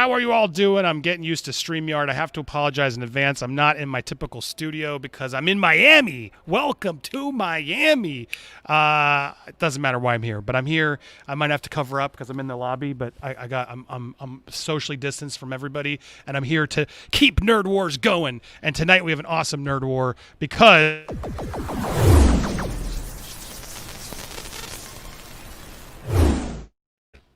How are you all doing? I'm getting used to StreamYard. I have to apologize in advance. I'm not in my typical studio because I'm in Miami. Welcome to Miami. It doesn't matter why I'm here, but I'm here. I might have to cover up because I'm in the lobby, but I'm socially distanced from everybody, and I'm here to keep Nerd Wars going. And tonight we have an awesome Nerd War because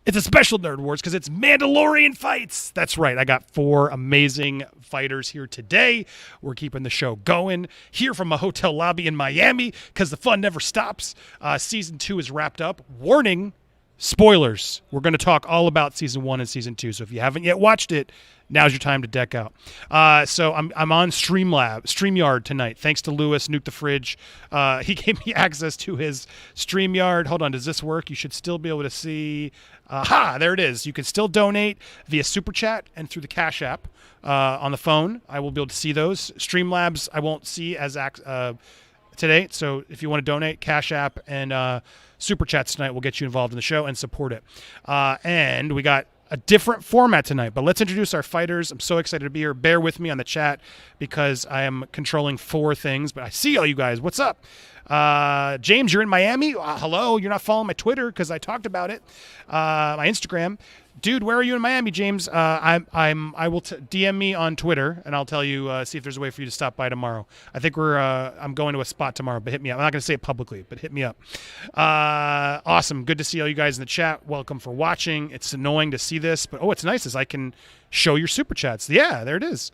it's a special Nerd Wars because it's Mandalorian Fights. That's right. I got 4 amazing fighters here today. We're keeping the show going here from a hotel lobby in Miami because the fun never stops. Season 2 is wrapped up. Warning, spoilers. We're going to talk all about Season 1 and Season 2. So if you haven't yet watched it, now's your time to deck out. So I'm on StreamYard tonight. Thanks to Lewis, Nuke the Fridge. He gave me access to his StreamYard. Hold on, does this work? You should still be able to see. There it is. You can still donate via Super Chat and through the Cash App on the phone. I will be able to see those. Streamlabs I won't see as today. So if you want to donate, Cash App and Super Chats tonight will get you involved in the show and support it. And we got a different format tonight, but let's introduce our fighters. I'm so excited to be here. Bear with me on the chat because I am controlling 4 things, but I see all you guys. What's up? James, you're in Miami. Hello. You're not following my Twitter because I talked about it. My Instagram. Dude, where are you in Miami, James? I will DM me on Twitter, and I'll tell you, see if there's a way for you to stop by tomorrow. I think I'm going to a spot tomorrow, but hit me up. I'm not going to say it publicly, but hit me up. Awesome. Good to see all you guys in the chat. Welcome for watching. It's annoying to see this, but what's nice is I can show your Super Chats. Yeah, there it is.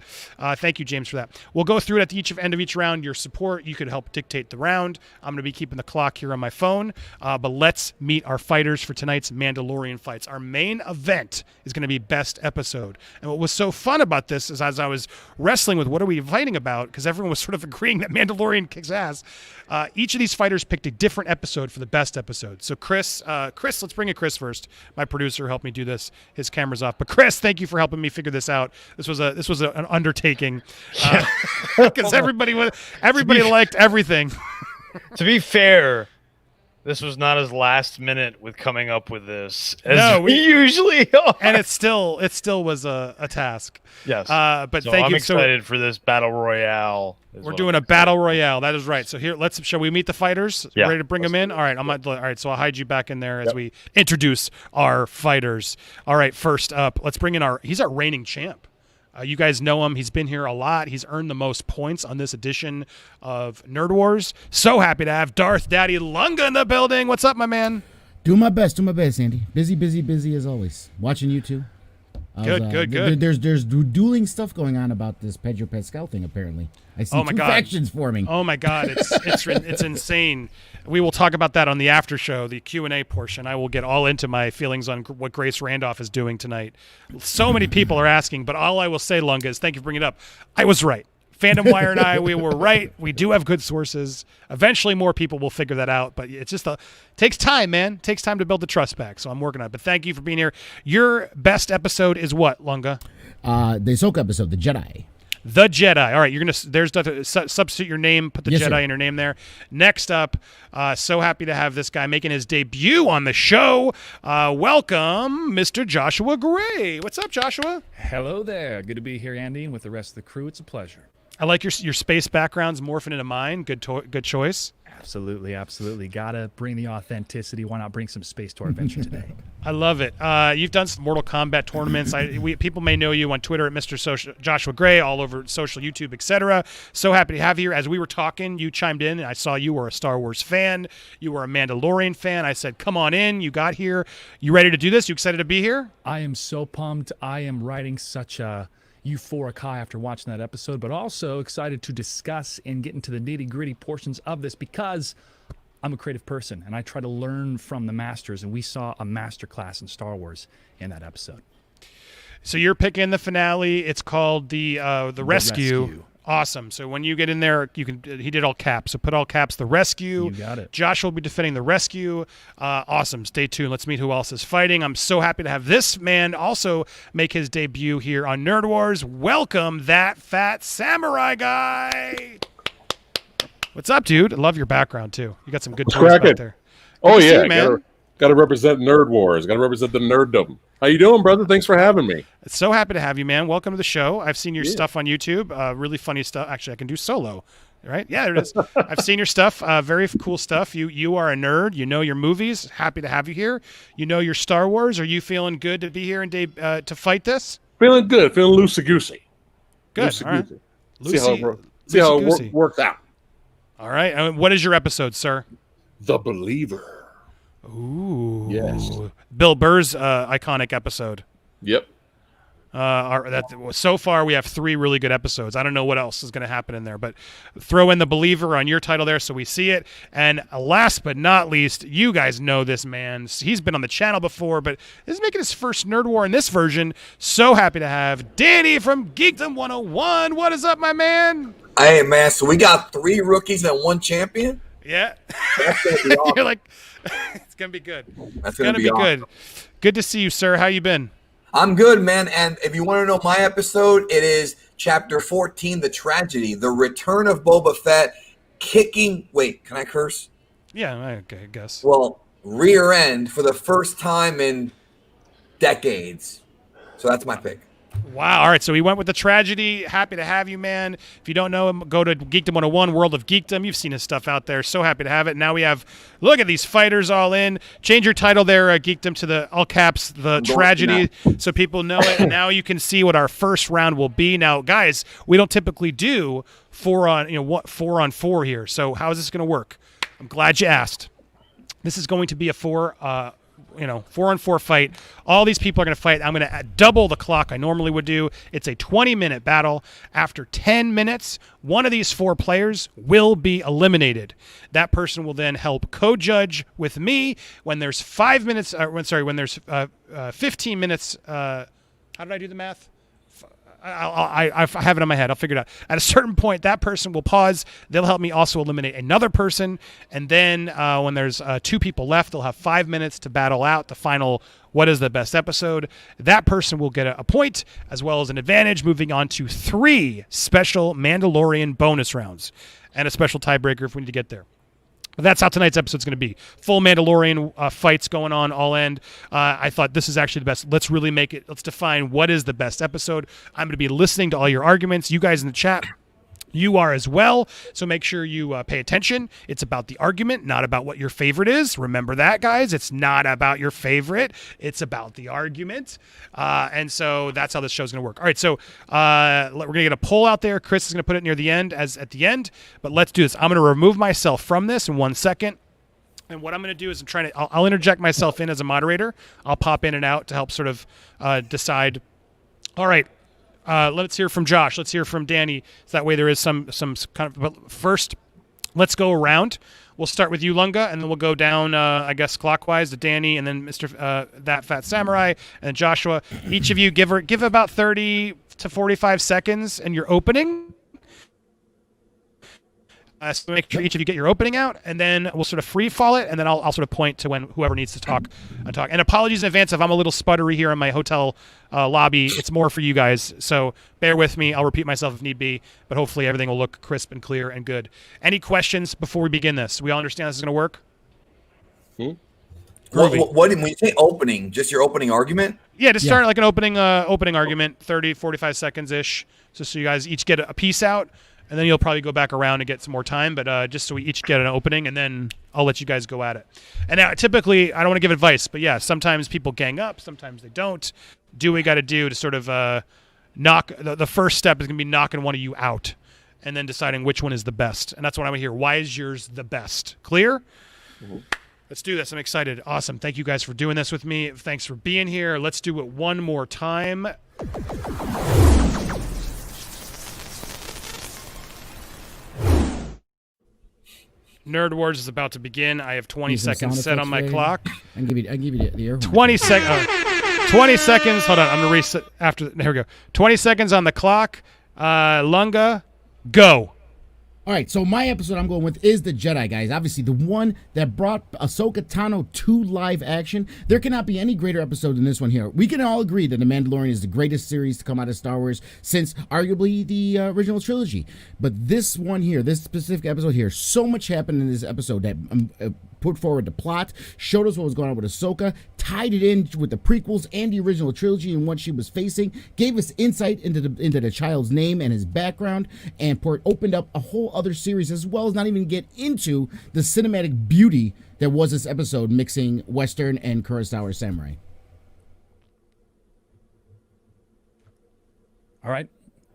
Thank you, James, for that. We'll go through it at the end of each round. Your support, you could help dictate the round. I'm going to be keeping the clock here on my phone, but let's meet our fighters for tonight's Mandalorian Fights. Our main event is going to be best episode. And what was so fun about this is as I was wrestling with what are we fighting about, because everyone was sort of agreeing that Mandalorian kicks ass, each of these fighters picked a different episode for the best episode. So Chris, let's bring in Chris first. My producer helped me do this. His camera's off. But Chris, thank you for helping me figure this out. This was an undertaking because everybody liked everything. To be fair, this was not as last minute with coming up with this as we usually are. And it still was a task. Yes. But so thank you. I'm excited for this battle royale. We're doing a battle royale. That is right. So here, shall we meet the fighters? Yeah. Ready to bring them in? All right. All right. So I'll hide you back in there as we introduce our fighters. All right. First up, let's bring in he's our reigning champ. You guys know him. He's been here a lot. He's earned the most points on this edition of Nerd Wars. So happy to have Darth Daddy Lunga in the building. What's up, my man? Do my best, Andy. Busy as always. Watching you too. Good. There's dueling stuff going on about this Pedro Pascal thing, apparently. I see two factions forming. Oh, my God. It's insane. We will talk about that on the after show, the Q&A portion. I will get all into my feelings on what Grace Randolph is doing tonight. So many people are asking, but all I will say, Lunga, is thank you for bringing it up. I was right. Fandom Wire and I, we were right. We do have good sources. Eventually, more people will figure that out, but it's just takes time, man. It takes time to build the trust back, so I'm working on it. But thank you for being here. Your best episode is what, Lunga? The Ahsoka episode, The Jedi. The Jedi. All right, you're gonna substitute your name, put the Yes, Jedi sir. in your name there. Next up, so happy to have this guy making his debut on the show. Welcome, Mr. Joshua Gray. What's up, Joshua? Hello there. Good to be here, Andy, and with the rest of the crew. It's a pleasure. I like your space backgrounds morphing into mine. Good choice. Absolutely. Gotta bring the authenticity. Why not bring some space to our adventure today? I love it. You've done some Mortal Kombat tournaments. People may know you on Twitter at Mr. Joshua Gray, all over social, YouTube, etc. So happy to have you here. As we were talking, you chimed in, and I saw you were a Star Wars fan. You were a Mandalorian fan. I said, come on in. You got here. You ready to do this? You excited to be here? I am so pumped. I am riding such a euphoric high after watching that episode, but also excited to discuss and get into the nitty-gritty portions of this because I'm a creative person and I try to learn from the masters, and we saw a master class in Star Wars in that episode. So you're picking the finale. It's called the Rescue. Awesome. So when you get in there, he did all caps. So put all caps, The Rescue. You got it. Josh will be defending The Rescue. Awesome. Stay tuned. Let's meet who else is fighting. I'm so happy to have this man also make his debut here on Nerd Wars. Welcome, that fat samurai guy. What's up, dude? I love your background, too. You got some good toys back there. Oh, Good to see yeah. you, man. Got to represent Nerd Wars. Got to represent the nerddom. How you doing, brother? Thanks for having me. So happy to have you, man. Welcome to the show. I've seen your stuff on YouTube. Really funny stuff. Actually, I can do solo. Right? Yeah, there it is. I've seen your stuff. Very cool stuff. You are a nerd. You know your movies. Happy to have you here. You know your Star Wars. Are you feeling good to be here and to fight this? Feeling good. Feeling loosey-goosey. Good. Loosey-goosey. All right. See how it works out. All right. What is your episode, sir? The Believer. Ooh. Yes. Bill Burr's iconic episode. Yep. So far, we have 3 really good episodes. I don't know what else is going to happen in there, but throw in The Believer on your title there so we see it. And last but not least, you guys know this man. He's been on the channel before, but is making his first Nerd War in this version. So happy to have Danny from Geekdom 101. What is up, my man? Hey, man, so we got 3 rookies and 1 champion? Yeah. That's gonna be awesome. You're like, it's going to be good. That's going to be awesome. Good. Good to see you, sir. How you been? I'm good, man. And if you want to know my episode, it is Chapter 14, The Tragedy, The Return of Boba Fett, kicking... Wait, can I curse? Yeah, okay, I guess. Well, rear end for the first time in decades. So that's my pick. Wow. All right. So we went with The Tragedy. Happy to have you, man. If you don't know him, go to Geekdom 101, World of Geekdom. You've seen his stuff out there. So happy to have it. Now we have, look at these fighters all in. Change your title there, Geekdom, to the all caps, The Tragedy, so people know it. And now you can see what our first round will be. Now, guys, we don't typically do 4 on 4 here. So how is this going to work? I'm glad you asked. This is going to be a 4-on-4 fight. All these people are going to fight. I'm going to double the clock I normally would do. It's a 20-minute battle. After 10 minutes, one of these 4 players will be eliminated. That person will then help co-judge with me when there's 5 minutes. When there's 15 minutes. How did I do the math? I have it in my head. I'll figure it out. At a certain point, that person will pause. They'll help me also eliminate another person. And then when there's 2 people left, they'll have 5 minutes to battle out the final what is the best episode. That person will get a point as well as an advantage, moving on to 3 special Mandalorian bonus rounds and a special tiebreaker if we need to get there. But that's how tonight's episode is going to be. Full Mandalorian fights going on, all end. I thought this is actually the best. Let's really make it. Let's define what is the best episode. I'm going to be listening to all your arguments. You guys in the chat, you are as well. So make sure you pay attention. It's about the argument, not about what your favorite is. Remember that, guys. It's not about your favorite. It's about the argument. And so that's how this show's going to work. All right, so we're going to get a poll out there. Chris is going to put it near the end at the end. But let's do this. I'm going to remove myself from this in 1 second. And what I'm going to do is I'll interject myself in as a moderator. I'll pop in and out to help sort of decide. All right. Let's hear from Josh. Let's hear from Danny. So that way there is some kind of. But first, let's go around. We'll start with you, Lunga, and then we'll go down, I guess, clockwise to Danny, and then Mr. That Fat Samurai, and Joshua. Each of you give about 30 to 45 seconds in your opening. So make sure each of you get your opening out, and then we'll sort of free fall it, and then I'll sort of point to when whoever needs to talk. And apologies in advance if I'm a little sputtery here in my hotel lobby. It's more for you guys, so bear with me. I'll repeat myself if need be, but hopefully everything will look crisp and clear and good. Any questions before we begin this? We all understand this is going to work? What when you say opening, just your opening argument? Yeah, just start like an opening argument, 30, 45 seconds-ish, just so you guys each get a piece out. And then you'll probably go back around and get some more time, but just so we each get an opening, and then I'll let you guys go at it. And now, typically, I don't want to give advice, but yeah, sometimes people gang up, sometimes they don't. Do what we got to do to sort of knock. The first step is going to be knocking one of you out, and then deciding which one is the best. And that's what I want to hear. Why is yours the best? Clear? Mm-hmm. Let's do this. I'm excited. Awesome. Thank you guys for doing this with me. Thanks for being here. Let's do it one more time. Nerd Wars is about to begin. I have 20 seconds set on my clock. I give you the air horn. 20 seconds. 20 seconds. Hold on. I'm going to reset after. Here we go. 20 seconds on the clock. Lunga, go. All right, so my episode I'm going with is The Jedi, guys. Obviously, the one that brought Ahsoka Tano to live action. There cannot be any greater episode than this one here. We can all agree that The Mandalorian is the greatest series to come out of Star Wars since arguably the original trilogy. But this one here, this specific episode here, so much happened in this episode that put forward the plot, showed us what was going on with Ahsoka, tied it in with the prequels and the original trilogy and what she was facing, gave us insight into the child's name and his background, and opened up a whole other series, as well as not even get into the cinematic beauty that was this episode, mixing Western and Kurosawa samurai. All right,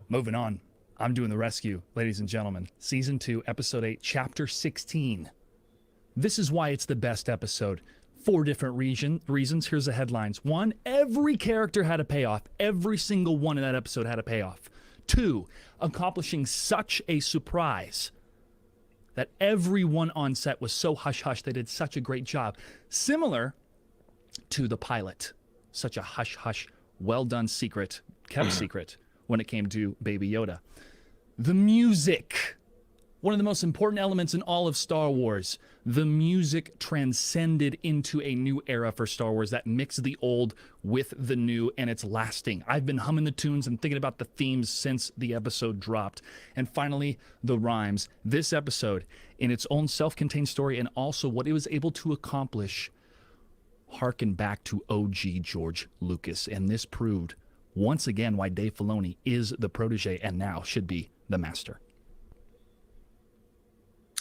moving on. I'm doing The Rescue, ladies and gentlemen. Season 2, Episode 8, Chapter 16. This is why it's the best episode. 4 different reasons. Here's the headlines. 1, every character had a payoff. Every single one in that episode had a payoff. 2, accomplishing such a surprise that everyone on set was so hush-hush. They did such a great job. Similar to the pilot. Such a hush-hush, well-done secret, kept secret when it came to Baby Yoda. The music. One of the most important elements in all of Star Wars. The music transcended into a new era for Star Wars that mixed the old with the new, and it's lasting. I've been humming the tunes and thinking about the themes since the episode dropped. And finally, the rhymes. This episode, in its own self-contained story and also what it was able to accomplish, harken back to OG George Lucas. And this proved, once again, why Dave Filoni is the protege and now should be the master.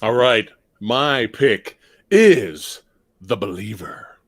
All right. My pick is The Believer.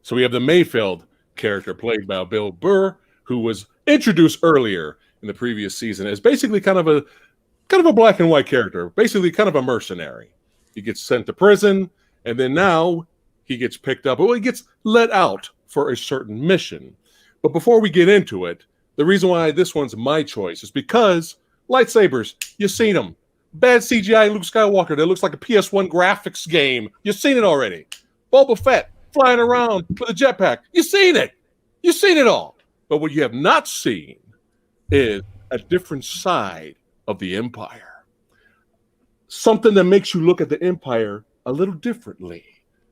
So we have the Mayfield character played by Bill Burr, who was introduced earlier in the previous season as basically kind of a black and white character, basically kind of a mercenary. He gets sent to prison, and then now he gets picked up. Well, he gets let out for a certain mission. But before we get into it, the reason why this one's my choice is because lightsabers, you've seen them. Bad CGI Luke Skywalker that looks like a PS1 graphics game. You've seen it already. Boba Fett flying around with a jetpack. You've seen it. You've seen it all. But what you have not seen is a different side of the Empire. Something that makes you look at the Empire a little differently.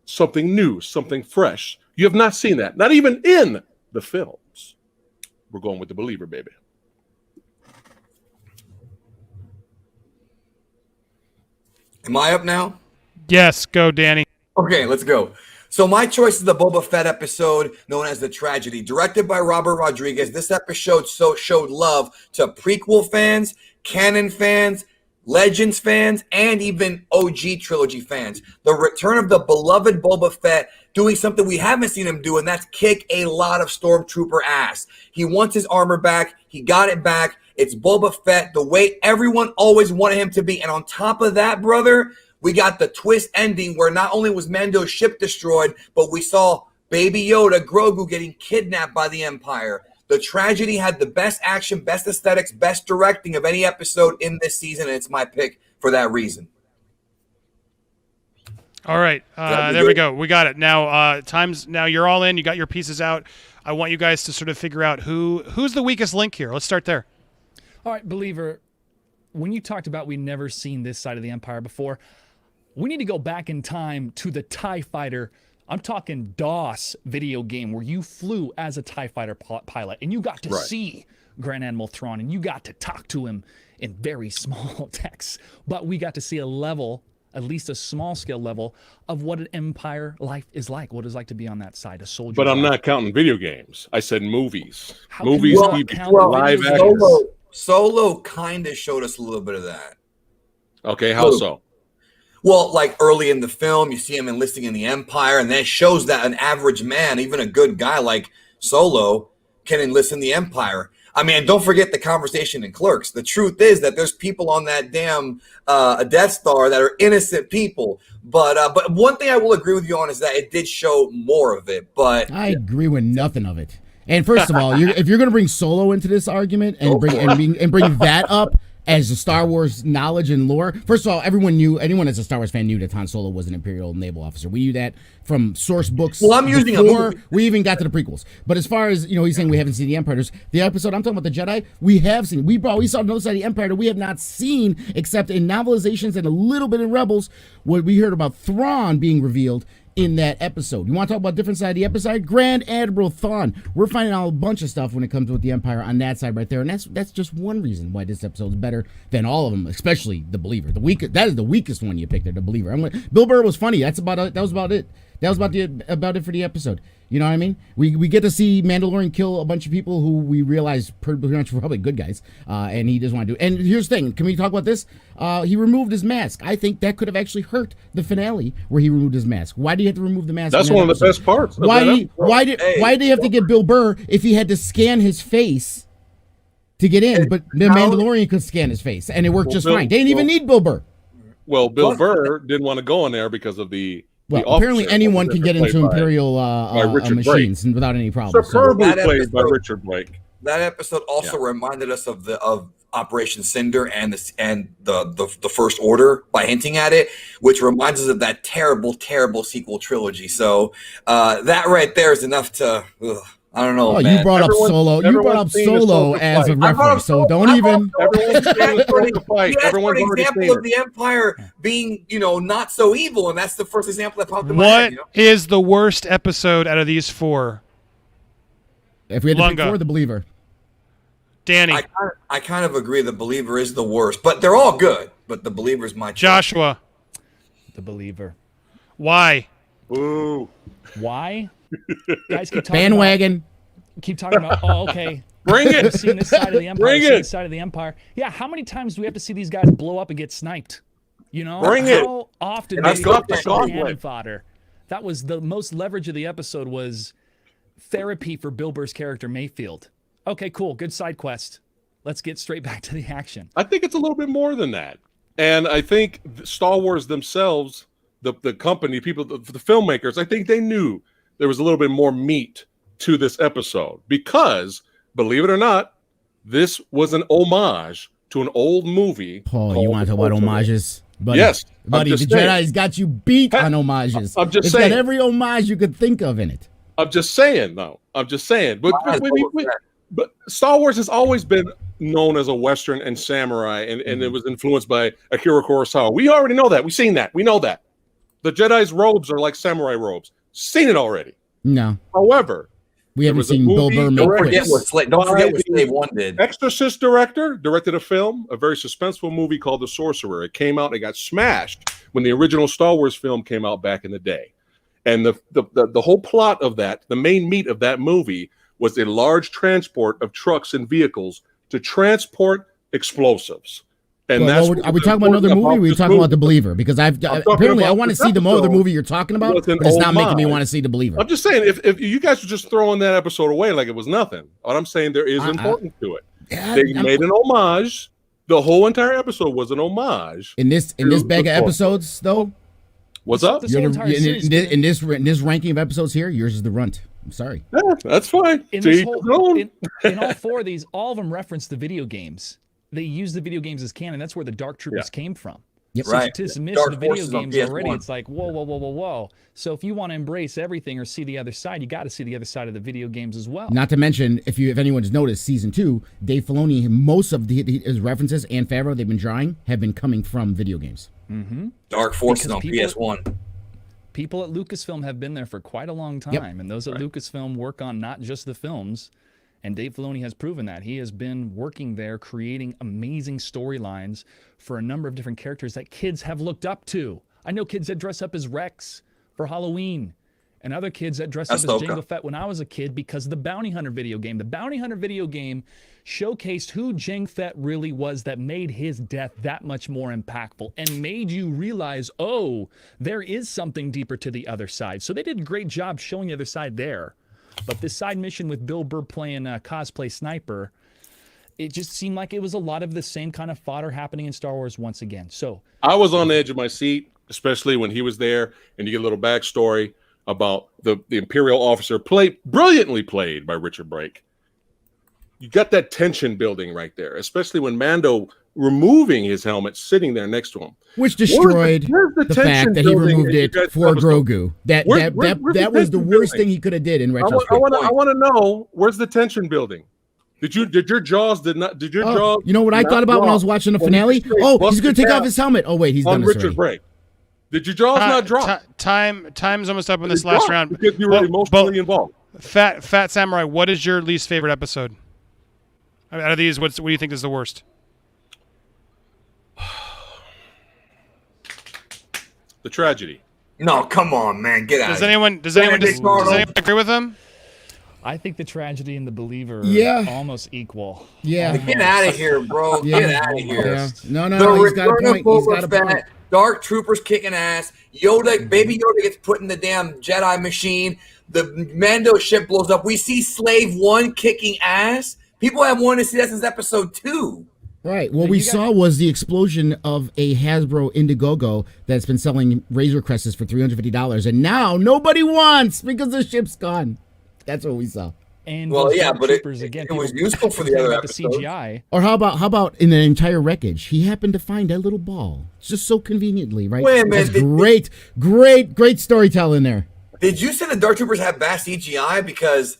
Something new, something fresh. You have not seen that. Not even in the films. We're going with The Believer, baby. Am I up now? Yes, go, Danny. Okay, let's go. So my choice is the Boba Fett episode known as The Tragedy. Directed by Robert Rodriguez, this episode showed love to prequel fans, canon fans, Legends fans, and even OG trilogy fans. The return of the beloved Boba Fett doing something we haven't seen him do, and that's kick a lot of Stormtrooper ass. He wants his armor back. He got it back. It's Boba Fett, the way everyone always wanted him to be. And on top of that, brother, we got the twist ending where not only was Mando's ship destroyed, but we saw Baby Yoda, Grogu, getting kidnapped by the Empire. The Tragedy had the best action, best aesthetics, best directing of any episode in this season, and it's my pick for that reason. All right, there we go. We got it. Now, now you're all in. You got your pieces out. I want you guys to sort of figure out who's the weakest link here. Let's start there. All right, Believer, when you talked about we'd never seen this side of the Empire before, we need to go back in time to the TIE Fighter. I'm talking DOS video game where you flew as a TIE Fighter pilot and you got to see Grand Admiral Thrawn and you got to talk to him in very small text. But we got to see a level, at least a small scale level, of what an Empire life is like, what it's like to be on that side, a soldier. But I'm not counting video games. I said movies. How movies, live action. Solo kind of showed us a little bit of that. Okay, how so? Well, like early in the film, you see him enlisting in the Empire, and that shows that an average man, even a good guy like Solo, can enlist in the Empire. I mean, don't forget the conversation in Clerks. The truth is that there's people on that damn Death Star that are innocent people. But one thing I will agree with you on is that it did show more of it. But I agree with nothing of it. And first of all, if you're going to bring Solo into this argument and bring that up, as the Star Wars knowledge and lore. First of all, anyone that's a Star Wars fan knew that Han Solo was an Imperial naval officer. We knew that from source books. Well, I'm using before we even got to the prequels. But as far as he's saying we haven't seen the Empire. The episode I'm talking about, the Jedi, we have seen. We saw another side of the Empire that we have not seen except in novelizations and a little bit in Rebels. What we heard about Thrawn being revealed in that episode. You want to talk about different side of the episode? Grand Admiral Thrawn. We're finding out a bunch of stuff when it comes with the Empire on that side right there, and that's just one reason why this episode is better than all of them, especially The Believer. That is the weakest one you picked there, The Believer. Bill Burr was funny. That was about it. That was about it for the episode. You know what I mean? We get to see Mandalorian kill a bunch of people who we realize pretty much were probably good guys, and he doesn't want to do it. And here's the thing. Can we talk about this? He removed his mask. I think that could have actually hurt the finale where he removed his mask. Why do you have to remove the mask? That's one of the best parts. Why did they have to get Bill Burr if he had to scan his face to get in? But the Mandalorian could scan his face, and it worked just fine. They didn't even need Bill Burr. Well, Bill Burr didn't want to go in there because of the. Well, apparently anyone can get into Imperial machines without any problem. Superbly played by Richard Blake. That episode also reminded us of Operation Cinder and the First Order by hinting at it, which reminds us of that terrible, terrible sequel trilogy. So that right there is enough to. I don't know. Man. You brought up Solo. You brought up Solo as a reference, so don't even. Everyone's an example of the Empire being, not so evil, and that's the first example that popped in my head. What is the worst episode out of these four? If we had to pick four, The Believer. Danny. I kind of agree. The Believer is the worst, but they're all good. But The Believer is my choice. Joshua. The Believer. Why? Ooh. Why? Guys keep talking bandwagon. Keep talking about. Oh, okay. Bring it. We've seen this side of the Empire. Bring seen it. this side of the Empire. Yeah. How many times do we have to see these guys blow up and get sniped? Bring it. How often Let's do go we up the get cannon gauntlet. fodder? That was the most leverage of the episode. Was therapy for Bill Burr's character Mayfield. Okay, cool. Good side quest. Let's get straight back to the action. I think it's a little bit more than that. And I think Star Wars themselves, the company, people, the filmmakers, I think they knew there was a little bit more meat to this episode because, believe it or not, this was an homage to an old movie. Paul, you want to talk about homages? Buddy, Yes. buddy, the Jedi's got you beat on homages. I'm just it's saying. got every homage you could think of in it. I'm just saying, though. I'm just saying. But Star Wars has always been known as a Western and samurai, and it was influenced by Akira Kurosawa. We already know that. We've seen that. We know that. The Jedi's robes are like samurai robes. Seen it already. No. However, We haven't seen Bill Burr make Don't forget quips. what Slave One did. Exorcist directed a film, a very suspenseful movie called The Sorcerer. It came out, it got smashed when the original Star Wars film came out back in the day. And the whole plot of that, the main meat of that movie, was a large transport of trucks and vehicles to transport explosives. And Well, that's are we talking about another movie? Or are we talking about The Believer? Because apparently I want to see the other movie you're talking about, but it's not making me want to see The Believer. I'm just saying, if you guys were just throwing that episode away like it was nothing, what I'm saying, there is importance to it. They made an homage. The whole entire episode was an homage. In this bag of episodes, though, What's up? This whole entire series, in this ranking of episodes here, yours is the runt. I'm sorry. Yeah, that's fine. in, To this each whole, his own. in all four of these, all of them reference the video games. They use the video games as canon. That's where the Dark Troopers came from. Yep. So Right. to dismiss Dark the video Forces on games already, PS1. it's like, whoa. So if you want to embrace everything or see the other side, you got to see the other side of the video games as well. Not to mention, if anyone's noticed, season 2, Dave Filoni, most of his references and Favreau they've been drawing have been coming from video games. Dark Forces Because on people- PS1. People at Lucasfilm have been there for quite a long time, and those at Lucasfilm work on not just the films. And Dave Filoni has proven that. He has been working there, creating amazing storylines for a number of different characters that kids have looked up to. I know kids that dress up as Rex for Halloween, and other kids that dress up as Ahsoka. Jango Fett when I was a kid because of the Bounty Hunter video game. The Bounty Hunter video game showcased who Jango Fett really was, that made his death that much more impactful and made you realize, oh, there is something deeper to the other side. So they did a great job showing the other side there. But this side mission with Bill Burr playing cosplay sniper, it just seemed like it was a lot of the same kind of fodder happening in Star Wars once again. So I was on the edge of my seat, especially when he was there, and you get a little backstory about the Imperial officer brilliantly played by Richard Brake. You got that tension building right there, especially when Mando removing his helmet, sitting there next to him. Which destroyed where's the tension fact that he building removed that it you guys for thought was Grogu. That was the tension worst building? thing he could have did in I retrospect. want to know, where's the tension building? Did your jaws jaws? You know what I thought about when I was watching the finale? Oh, he's going to take off his helmet. Oh wait, he's done on this Richard already. Brake. Did your jaws not drop? Time's almost up in this last round. Because you were emotionally involved. Fat Samurai, what is your least favorite episode? I mean, out of these, what do you think is the worst? The tragedy. No, come on, man, get out. Does anyone agree with him? I think the tragedy and the believer Yeah. are almost equal. Yeah. Get out of here, bro. Yeah. Get out of here. Yeah. No, The he's got a return of point. He's got Boba a point. Fett, Dark Troopers kicking ass. Yoda, Baby Yoda gets put in the damn Jedi machine. The Mando ship blows up. We see Slave 1 kicking ass. People have wanted to see that since episode 2. Right. What we saw was the explosion of a Hasbro Indiegogo that's been selling Razor Crests for $350, and now nobody wants because the ship's gone. That's what we saw. And Well, those yeah, Dark but Troopers, it again, was people useful for the complain other about episodes. the CGI. Or how about in the entire wreckage? He happened to find that little ball, just so conveniently, right? Wait a minute, That's great storytelling there. Did you say the Dark Troopers have bad CGI? Because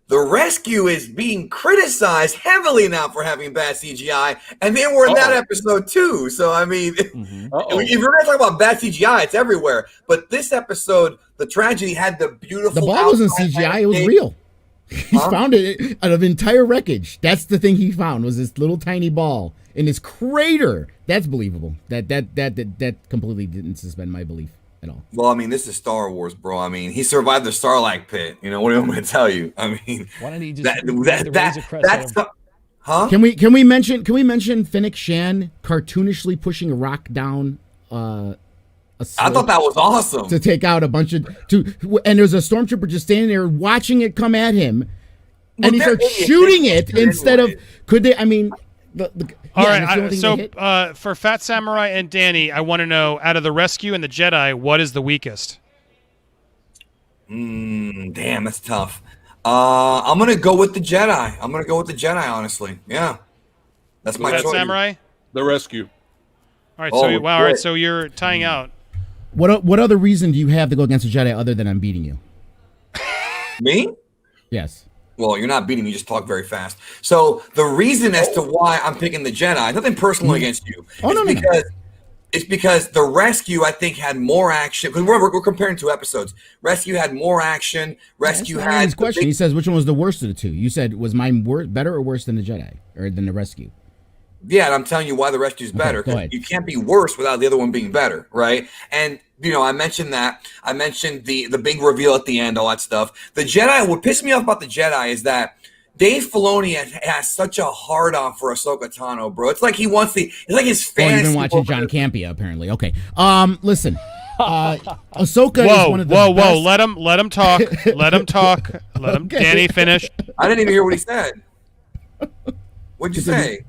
the rescue is being criticized heavily now for having bad CGI, and they were in that episode too. So I mean, if you're going to talk about bad CGI, it's everywhere. But this episode, the tragedy had the beautiful. The ball wasn't CGI; it was real. He found it out of entire wreckage. That's the thing he found was this little tiny ball in this crater. That's believable. That completely didn't suspend my belief at all. Well, I mean, this is Star Wars, bro. I mean, he survived the Starlight Pit. You know what am I going to tell you? I mean, Why don't he just that's huh? Can we mention Fennec Shan cartoonishly pushing a rock down? I thought that was awesome to take out a bunch of and there's a stormtrooper just standing there watching it come at him, and he starts shooting it instead of. Could they? I mean, all right. So for Fat Samurai and Danny, I want to know, out of the rescue and the Jedi, what is the weakest? Damn, that's tough. I'm gonna go with the Jedi. Honestly, yeah, that's my choice. Samurai, the rescue. All right. All right. So you're tying out. What other reason do you have to go against the Jedi other than I'm beating you? Me? Yes. Well, you're not beating me. You just talk very fast. So the reason as to why I'm picking the Jedi, nothing personal against you. It's because the rescue, I think, had more action. Because we're comparing two episodes. Rescue had more action. Rescue had his question. He says, which one was the worst of the two? You said, was mine better or worse than the Jedi or than the rescue? Yeah, and I'm telling you why the rescue's better. Go ahead. You can't be worse without the other one being better, right? And I mentioned that. I mentioned the big reveal at the end, all that stuff. The Jedi. What pissed me off about the Jedi is that Dave Filoni has such a hard on for Ahsoka Tano, bro. It's like he wants it's like his fantasy. You've been watching John Campea, apparently. Okay. Listen. Ahsoka is one of the best. Whoa! Let him talk. Let him talk. Let him. Okay. Danny finish. I didn't even hear what he said. What'd you say?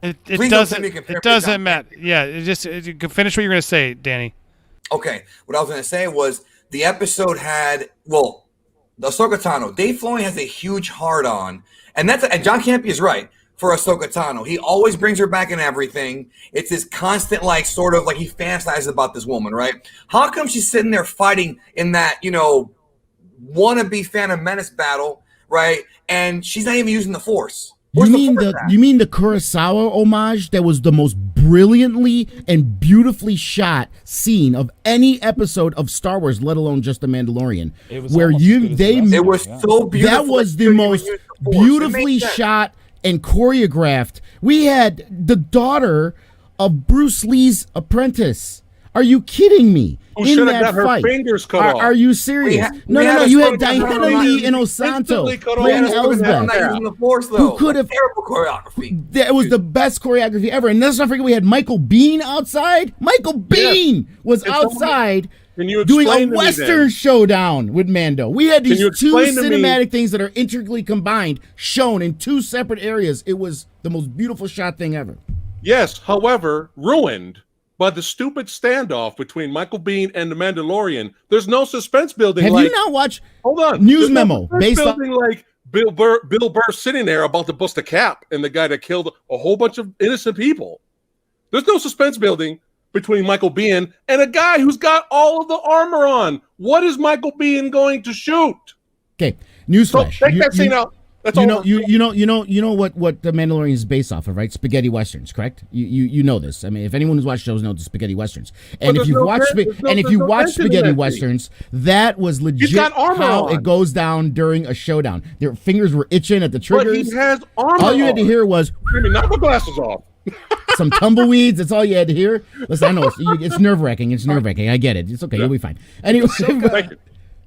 It doesn't matter. Yeah, you can finish what you're going to say, Danny. Okay, what I was going to say was the episode had the Ahsoka Tano. Dave Filoni has a huge hard on, and John Campea is right for Ahsoka Tano. He always brings her back in everything. It's this constant sort of he fantasizes about this woman, right? How come she's sitting there fighting in that wannabe Phantom Menace battle, right? And she's not even using the Force. You mean the Kurosawa homage that was the most brilliantly and beautifully shot scene of any episode of Star Wars, let alone just The Mandalorian? It was so beautiful. That was the most beautifully shot and choreographed. We had the daughter of Bruce Lee's apprentice. Are you kidding me? Who should have got her fingers cut off? Are you serious? No. You had Diana Lee Inosanto playing Elsbeth. Who could have? Terrible choreography. That was the best choreography ever. And let's not forget we had Michael Biehn outside. Michael Biehn was outside doing a Western showdown with Mando. We had these two cinematic things that are intricately combined, shown in two separate areas. It was the most beautiful shot thing ever. Yes, however, ruined by the stupid standoff between Michael Biehn and the Mandalorian. There's no suspense building. Have you not watched? Hold on. News memo based on Bill Burr sitting there about to bust a cap and the guy that killed a whole bunch of innocent people. There's no suspense building between Michael Biehn and a guy who's got all of the armor on. What is Michael Biehn going to shoot? Okay, newsflash. So take that scene out. That's all. You know what the Mandalorian is based off of, right? Spaghetti westerns, correct? You know this. I mean, if anyone who's watched shows knows the spaghetti westerns. And if you watch spaghetti westerns, that was legit how it goes down during a showdown. Their fingers were itching at the triggers. But he has armor. All you had to hear was, knock the glasses off. some tumbleweeds. That's all you had to hear. Listen, I know it's nerve wracking. It's nerve wracking. I get it. It's okay. You'll be fine. Anyway,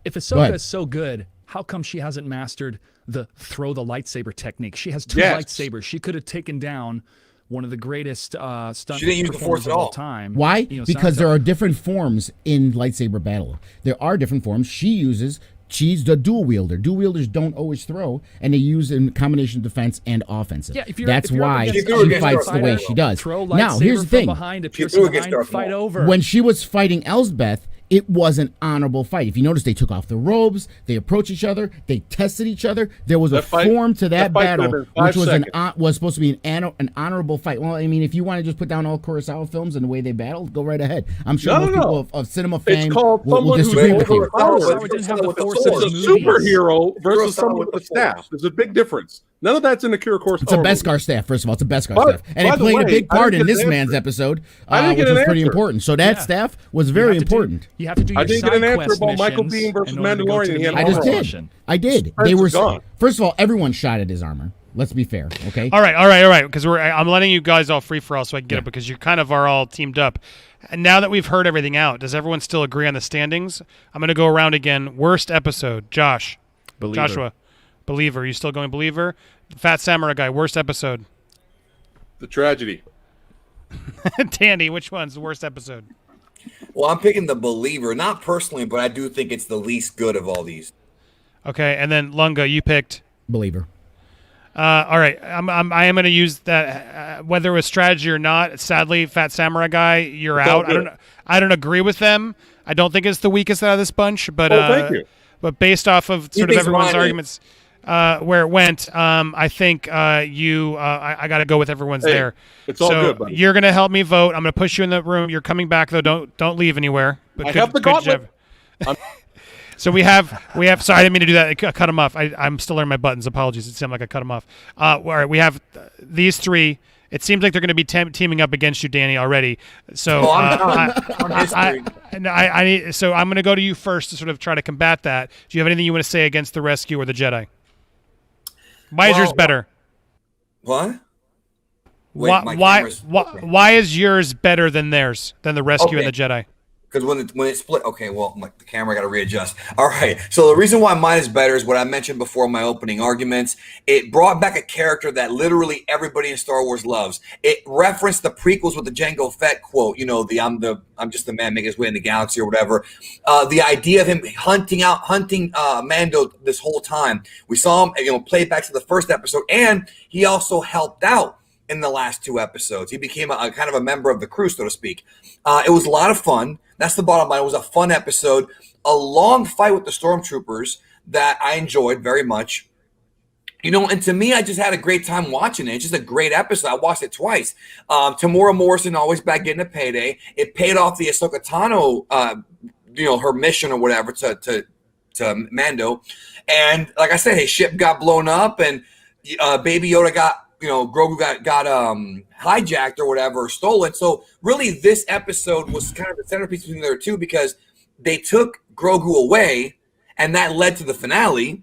if Ahsoka is so good, how come she hasn't mastered the throw the lightsaber technique? She has two lightsabers. She could have taken down one of the greatest stunt performers of all time. Why? Because there are different forms in lightsaber battle. There are different forms. She's the dual wielder. Dual wielders don't always throw, and they use in combination of defense and offensive. Yeah, that's why she fights the way she does. Now, here's the thing. Fight over. When she was fighting Elsbeth, it was an honorable fight. If you notice, they took off the robes, they approached each other, they tested each other. There was a form to that battle, which was supposed to be an honorable fight. Well, I mean, if you want to just put down all Kurosawa films and the way they battled, go right ahead. I'm sure most people of cinema fame will disagree with you. It's a superhero versus someone with a staff. There's a big difference. None of that's in the Kira Kurosawa. It's a Beskar staff, first of all. It's a Beskar staff. And it played a big part in this man's episode, which was pretty important. So that staff was very important. You have to do your I didn't get an answer about Michael Biehn versus Mandalorian. I did. They were gone. First of all, everyone shot at his armor. Let's be fair, okay? All right. Because I'm letting you guys all free for all so I can get it because you kind of are all teamed up. And now that we've heard everything out, does everyone still agree on the standings? I'm going to go around again. Worst episode, Joshua. Believer. You still going Believer? Fat Samurai Guy. Worst episode. The Tragedy. Danny, which one's the worst episode? Well, I'm picking the Believer, not personally, but I do think it's the least good of all these. Okay, and then Lunga, you picked Believer. All right, I am going to use that whether it was strategy or not. Sadly, Fat Samurai Guy, you're out. I don't agree with them. I don't think it's the weakest out of this bunch, but thank you. But based off of sort of everyone's arguments. Where it went, I think I got to go with everyone's there. It's all good, buddy. You're going to help me vote. I'm going to push you in the room. You're coming back though. Don't leave anywhere. But I have the gauntlet. So we have. Sorry, I didn't mean to do that. I cut him off. I'm still learning my buttons. Apologies. It seemed like I cut him off. All right, we have these three. It seems like they're going to be teaming up against you, Danny, already. So I need. So I'm going to go to you first to sort of try to combat that. Do you have anything you want to say against the rescue or the Jedi? Why is yours better? What? Wait, why is yours better than theirs, than the rescue and the Jedi? Because when it split, okay, well, the camera got to readjust. All right, so the reason why mine is better is what I mentioned before in my opening arguments. It brought back a character that literally everybody in Star Wars loves. It referenced the prequels with the Jango Fett quote, I'm just the man making his way in the galaxy or whatever. The idea of him hunting Mando this whole time. We saw him, played back to the first episode, and he also helped out in the last two episodes. He became a kind of a member of the crew, so to speak. It was a lot of fun. That's the bottom line. It was a fun episode. A long fight with the stormtroopers that I enjoyed very much. And to me, I just had a great time watching it. It's just a great episode. I watched it twice. Tamora Morrison always back getting a payday. It paid off the Ahsoka Tano, her mission or whatever to Mando. And like I said, his ship got blown up and Baby Yoda Grogu got hijacked or whatever, or stolen. So really this episode was kind of the centerpiece between the two because they took Grogu away and that led to the finale,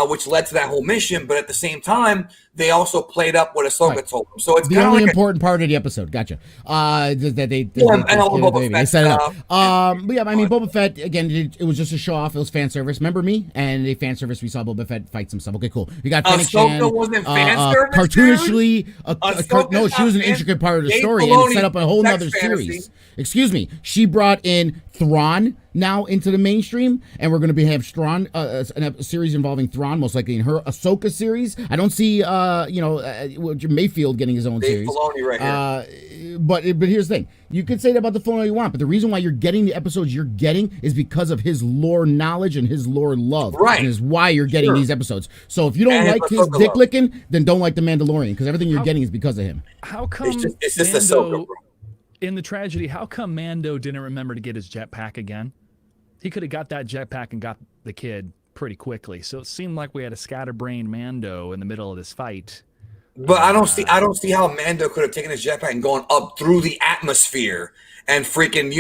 which led to that whole mission. But at the same time, they also played up what Ahsoka told them. So it's the only important part of the episode. Gotcha. They set it up. But yeah, I mean, Boba Fett again. It was just a show off. It was fan service. Remember me? And the fan service. We saw Boba Fett fight some stuff. Okay, cool. We got Fennec Shand. Ahsoka wasn't fan service. Cartoonishly, no, she was an intricate part of the story and it set up a whole nother series. Excuse me. She brought in Thrawn now into the mainstream, and we're going to have Thrawn, a series involving involving Thrawn, most likely in her Ahsoka series. I don't see, Mayfield getting his own Dave series. Filoni right here. But here's the thing. You could say that about the phone all you want, but the reason why you're getting the episodes you're getting is because of his lore knowledge and his lore love. Right. And is why you're getting these episodes. So if you don't And like his Ahsoka dick love. licking, then don't like The Mandalorian, because everything you're getting is because of him. How come It's just Mando, Ahsoka, bro. in the tragedy, how come Mando didn't remember to get his jetpack again? He could have got that jetpack and got the kid pretty quickly. So it seemed like we had a scatterbrained Mando in the middle of this fight. But I don't see how Mando could have taken his jetpack and gone up through the atmosphere and freaking,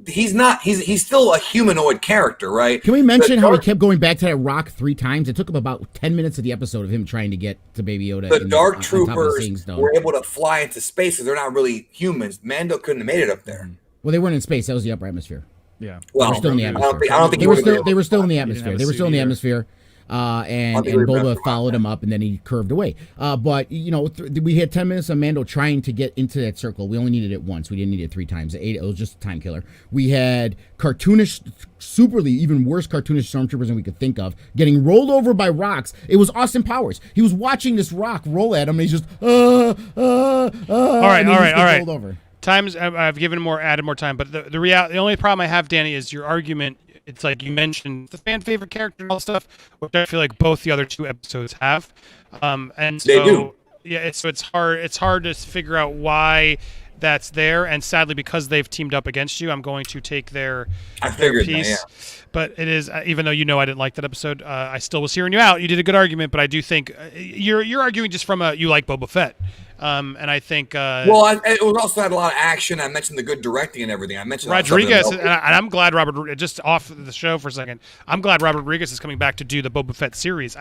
he's still a humanoid character, right? Can we mention how he kept going back to that rock 3 times? It took him about 10 minutes of the episode of him trying to get to Baby Yoda. The Dark on top of the Troopers Seeing Stone. were able to fly into space because they're not really humans. Mando couldn't have made it up there. Well, they weren't in space. That was the upper atmosphere. Yeah. Well, They were still in the I don't atmosphere. think, I don't think They he were would've still been they were still in the didn't have atmosphere. a They were still in suit the either. atmosphere. And think we Boba wrapped followed him up, and then he curved away. But we had 10 minutes of Mando trying to get into that circle. We only needed it once. We didn't need it 3 times. It was just a time killer. We had cartoonish, even worse cartoonish stormtroopers than we could think of, getting rolled over by rocks. It was Austin Powers. He was watching this rock roll at him, and he's just All right, and all he right, just all gets right. rolled over. Times I've added more time, but the only problem I have, Danny, is your argument. It's like you mentioned the fan favorite character and all stuff, which I feel like both the other 2 episodes have, and so They do. yeah, it's hard to figure out why that's there, and sadly because they've teamed up against you, I'm going to take their figured that, piece. yeah. But it is, even though I didn't like that episode, I still was hearing you out. You did a good argument, but I do think you're arguing just from you like Boba Fett. And I think it was also had a lot of action. I mentioned the good directing and everything. I mentioned Rodriguez, something and I'm glad just off the show for a second. I'm glad Robert Rodriguez is coming back to do the Boba Fett series.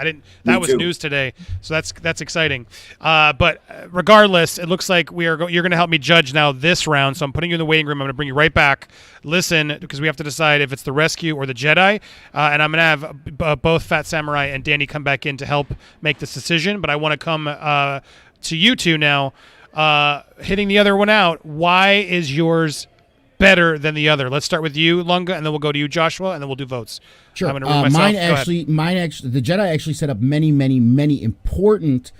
That was too. news today, so that's exciting. But regardless, it looks like you're going to help me judge now this round. So I'm putting you in the waiting room. I'm going to bring you right back. Listen, because we have to decide if it's the rescue or the Jedi, and I'm going to have both Fat Samurai and Danny come back in to help make this decision. But I want to come to you 2 now, hitting the other one out. Why is yours better than the other? Let's start with you, Lunga, and then we'll go to you, Joshua, and then we'll do votes. Sure. I'm gonna read myself. Mine actually, the Jedi actually set up many, many, many important,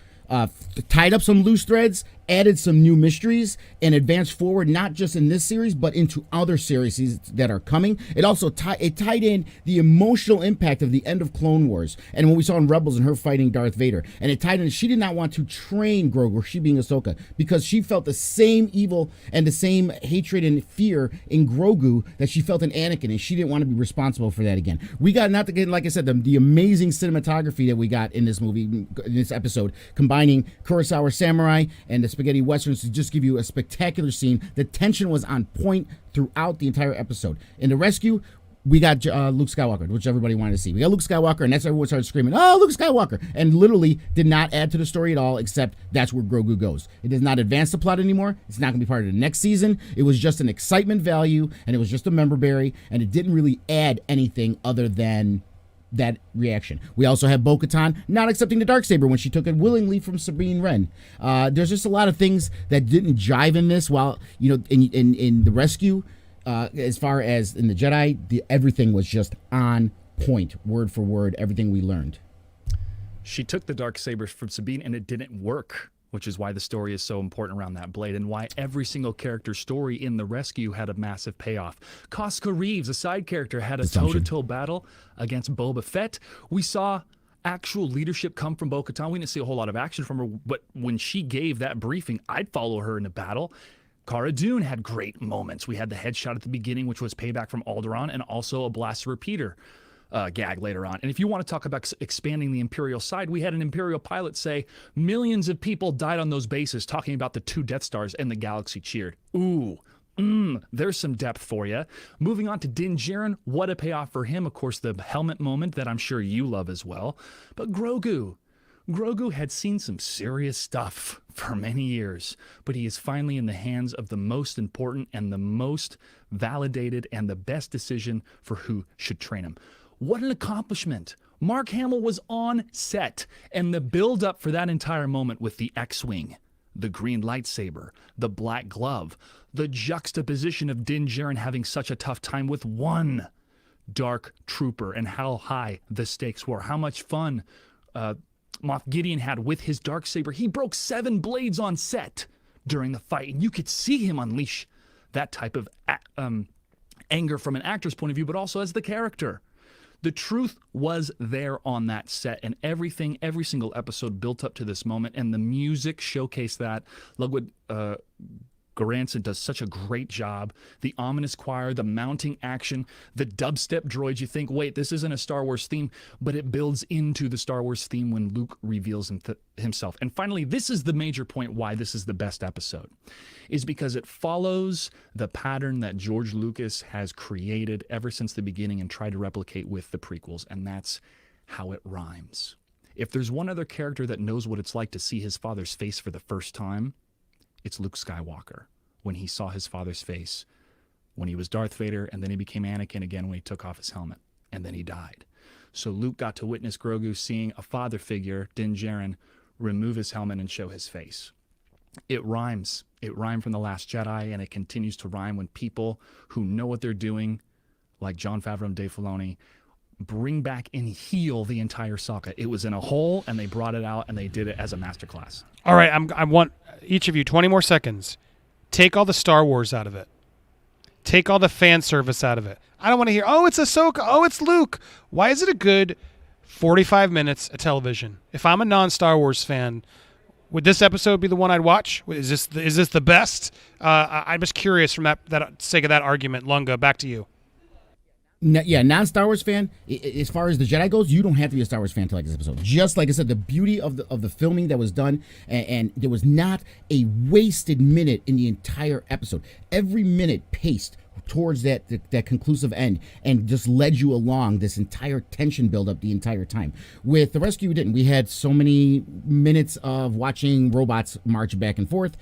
tied up some loose threads, added some new mysteries, and advanced forward, not just in this series, but into other series that are coming. It also tied in the emotional impact of the end of Clone Wars, and what we saw in Rebels and her fighting Darth Vader. And it tied in, she did not want to train Grogu, she being Ahsoka, because she felt the same evil and the same hatred and fear in Grogu that she felt in Anakin, and she didn't want to be responsible for that again. We got, not to get, like I said, the amazing cinematography that we got in this movie, in this episode, combining Kurosawa Samurai and the spaghetti westerns to just give you a spectacular scene. The tension was on point throughout the entire episode. In the rescue, we got Luke Skywalker, which everybody wanted to see. We got Luke Skywalker, and that's everyone started screaming, "Oh, Luke Skywalker!" And literally did not add to the story at all, except that's where Grogu goes. It does not advance the plot anymore. It's not going to be part of the next season. It was just an excitement value, and it was just a member berry, and it didn't really add anything other than that reaction. We also have Bo-Katan not accepting the Darksaber when she took it willingly from Sabine Wren. There's just a lot of things that didn't jive in this, while in the rescue, as far as in the Jedi, everything was just on point, word for word, everything we learned. She took the Darksaber from Sabine and it didn't work, which is why the story is so important around that blade and why every single character's story in the rescue had a massive payoff. Casca Reeves, a side character, had a toe-to-toe battle against Boba Fett. We saw actual leadership come from Bo-Katan. We didn't see a whole lot of action from her, but when she gave that briefing, I'd follow her in a battle. Cara Dune had great moments. We had the headshot at the beginning, which was payback from Alderaan, and also a blaster repeater gag later on. And if you want to talk about expanding the Imperial side, we had an Imperial pilot say millions of people died on those bases, talking about the 2 Death Stars, and the galaxy cheered. Ooh, there's some depth for you. Moving on to Din Djarin, what a payoff for him. Of course, the helmet moment that I'm sure you love as well. But Grogu had seen some serious stuff for many years, but he is finally in the hands of the most important and the most validated and the best decision for who should train him. What an accomplishment. Mark Hamill was on set, and the build-up for that entire moment with the X-Wing, the green lightsaber, the black glove, the juxtaposition of Din Djarin having such a tough time with one dark trooper and how high the stakes were, how much fun Moff Gideon had with his darksaber. He broke 7 blades on set during the fight, and you could see him unleash that type of anger from an actor's point of view, but also as the character. The truth was there on that set, and every single episode built up to this moment, and the music showcased that. Ludwig Göransson does such a great job. The ominous choir, the mounting action, the dubstep droids. You think, wait, this isn't a Star Wars theme, but it builds into the Star Wars theme when Luke reveals himself. And finally, this is the major point why this is the best episode, is because it follows the pattern that George Lucas has created ever since the beginning and tried to replicate with the prequels, and that's how it rhymes. If there's one other character that knows what it's like to see his father's face for the first time, it's Luke Skywalker, when he saw his father's face, when he was Darth Vader, and then he became Anakin again when he took off his helmet, and then he died. So Luke got to witness Grogu seeing a father figure, Din Djarin, remove his helmet and show his face. It rhymes. It rhymed from The Last Jedi, and it continues to rhyme when people who know what they're doing, like Jon Favreau and Dave Filoni, bring back and heal the entire saga. It was in a hole, and they brought it out, and they did it as a masterclass. All right, I want each of you 20 more seconds. Take all the Star Wars out of it. Take all the fan service out of it. I don't want to hear, oh, it's Ahsoka, oh, it's Luke. Why is it a good 45 minutes of television? If I'm a non-Star Wars fan, would this episode be the one I'd watch? Is this the best? I'm just curious from that sake of that argument. Lunga, back to you. Non-Star Wars fan, as far as the Jedi goes, you don't have to be a Star Wars fan to like this episode. Just like I said, the beauty of the filming that was done, and there was not a wasted minute in the entire episode. Every minute paced towards that conclusive end and just led you along this entire tension buildup the entire time. With The Rescue, we didn't. We had so many minutes of watching robots march back and forth.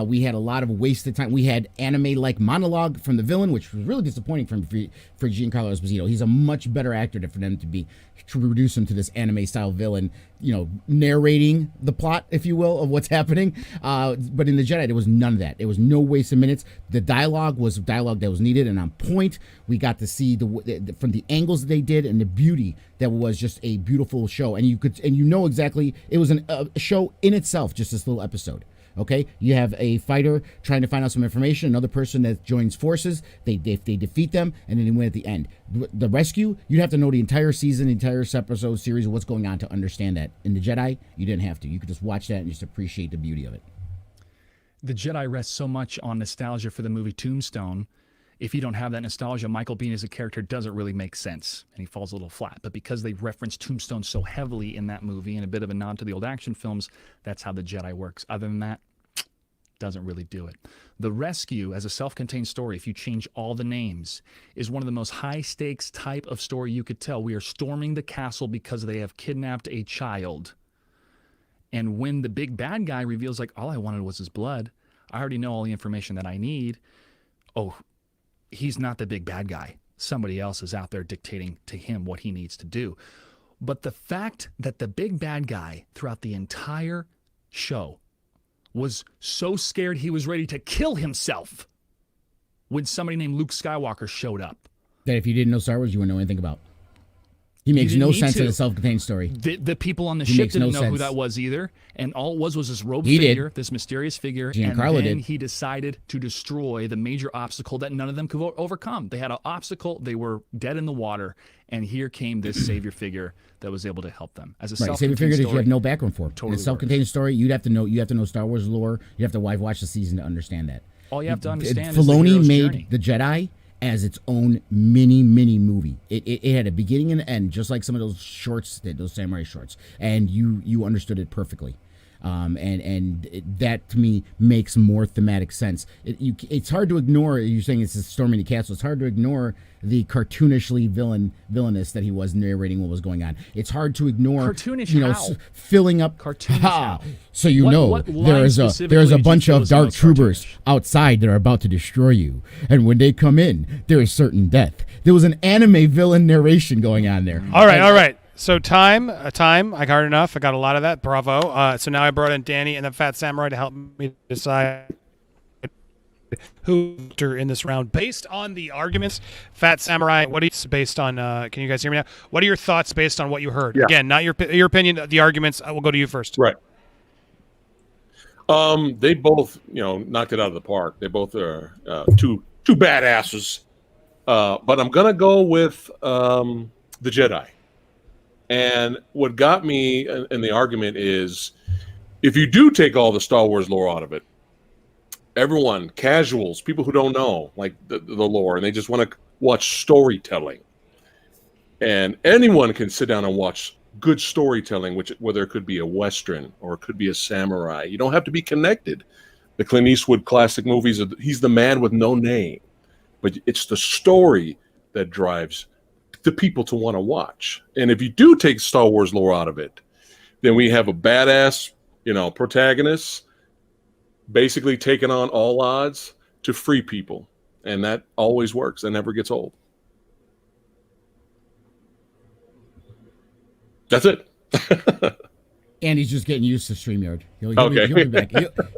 We had a lot of wasted time. We had anime-like monologue from the villain, which was really disappointing for Giancarlo Esposito. He's a much better actor for them to reduce him to this anime-style villain, narrating the plot, if you will, of what's happening. But in the Jedi, there was none of that. There was no wasted minutes. The dialogue was dialogue that was needed and on point. We got to see from the angles that they did and the beauty that was just a beautiful show. And you know exactly, it was a show in itself, just this little episode. Okay, you have a fighter trying to find out some information, another person that joins forces, they defeat them, and then they win at the end. The Rescue, you'd have to know the entire season, the entire episode series of what's going on to understand that. In the Jedi, you didn't have to. You could just watch that and just appreciate the beauty of it. The Jedi rests so much on nostalgia for the movie Tombstone. If you don't have that nostalgia, Michael Biehn as a character doesn't really make sense, and he falls a little flat. But because they reference Tombstone so heavily in that movie and a bit of a nod to the old action films, that's how the Jedi works. Other than that, doesn't really do it. The Rescue, as a self-contained story, if you change all the names, is one of the most high-stakes type of story you could tell. We are storming the castle because they have kidnapped a child. And when the big bad guy reveals, like, all I wanted was his blood, I already know all the information that I need. Oh, he's not the big bad guy. Somebody else is out there dictating to him what he needs to do. But the fact that the big bad guy throughout the entire show was so scared he was ready to kill himself when somebody named Luke Skywalker showed up. That if you didn't know Star Wars, you wouldn't know anything about. He makes no sense in a self-contained story. The people on the ship didn't know who that was either. And all it was this robed figure, this mysterious figure. Giancarlo and then he decided to destroy the major obstacle that none of them could overcome. They had an obstacle. They were dead in the water. And here came this savior figure that was able to help them. As a savior figure that you have no background for. Totally in a self-contained story, you have to know Star Wars lore. You have to watch the season to understand that. All you have to understand Filoni is the hero's made journey. The Jedi as its own mini movie. It had a beginning and an end, just like some of those shorts, those samurai shorts, and you understood it perfectly. That to me makes more thematic sense. It's hard to ignore. You're saying it's a storming the castle. It's hard to ignore the cartoonishly villainous that he was narrating what was going on. It's hard to ignore. Cartoonish how? Filling up. Cartoonish how? So what there's a bunch of dark troopers outside that are about to destroy you, and when they come in, there is certain death. There was an anime villain narration going on there. All right. So time. I got hard enough. I got a lot of that. Bravo. So now I brought in Danny and the Fat Samurai to help me decide who in this round based on the arguments. Fat Samurai, what are you based on? Can you guys hear me now? What are your thoughts based on what you heard? Yeah. Again, not your opinion, the arguments. I will go to you first. Right. They both, knocked it out of the park. They both are two badasses. But I'm gonna go with the Jedi. And what got me in the argument is, if you do take all the Star Wars lore out of it, everyone, casuals, people who don't know like the lore, and they just want to watch storytelling. And anyone can sit down and watch good storytelling, whether it could be a Western or it could be a samurai. You don't have to be connected. The Clint Eastwood classic movies, he's the man with no name. But it's the story that drives the people to want to watch. And if you do take Star Wars lore out of it, then we have a badass, protagonist basically taking on all odds to free people. And that always works. That never gets old. That's it. Andy's just getting used to StreamYard. He'll be back.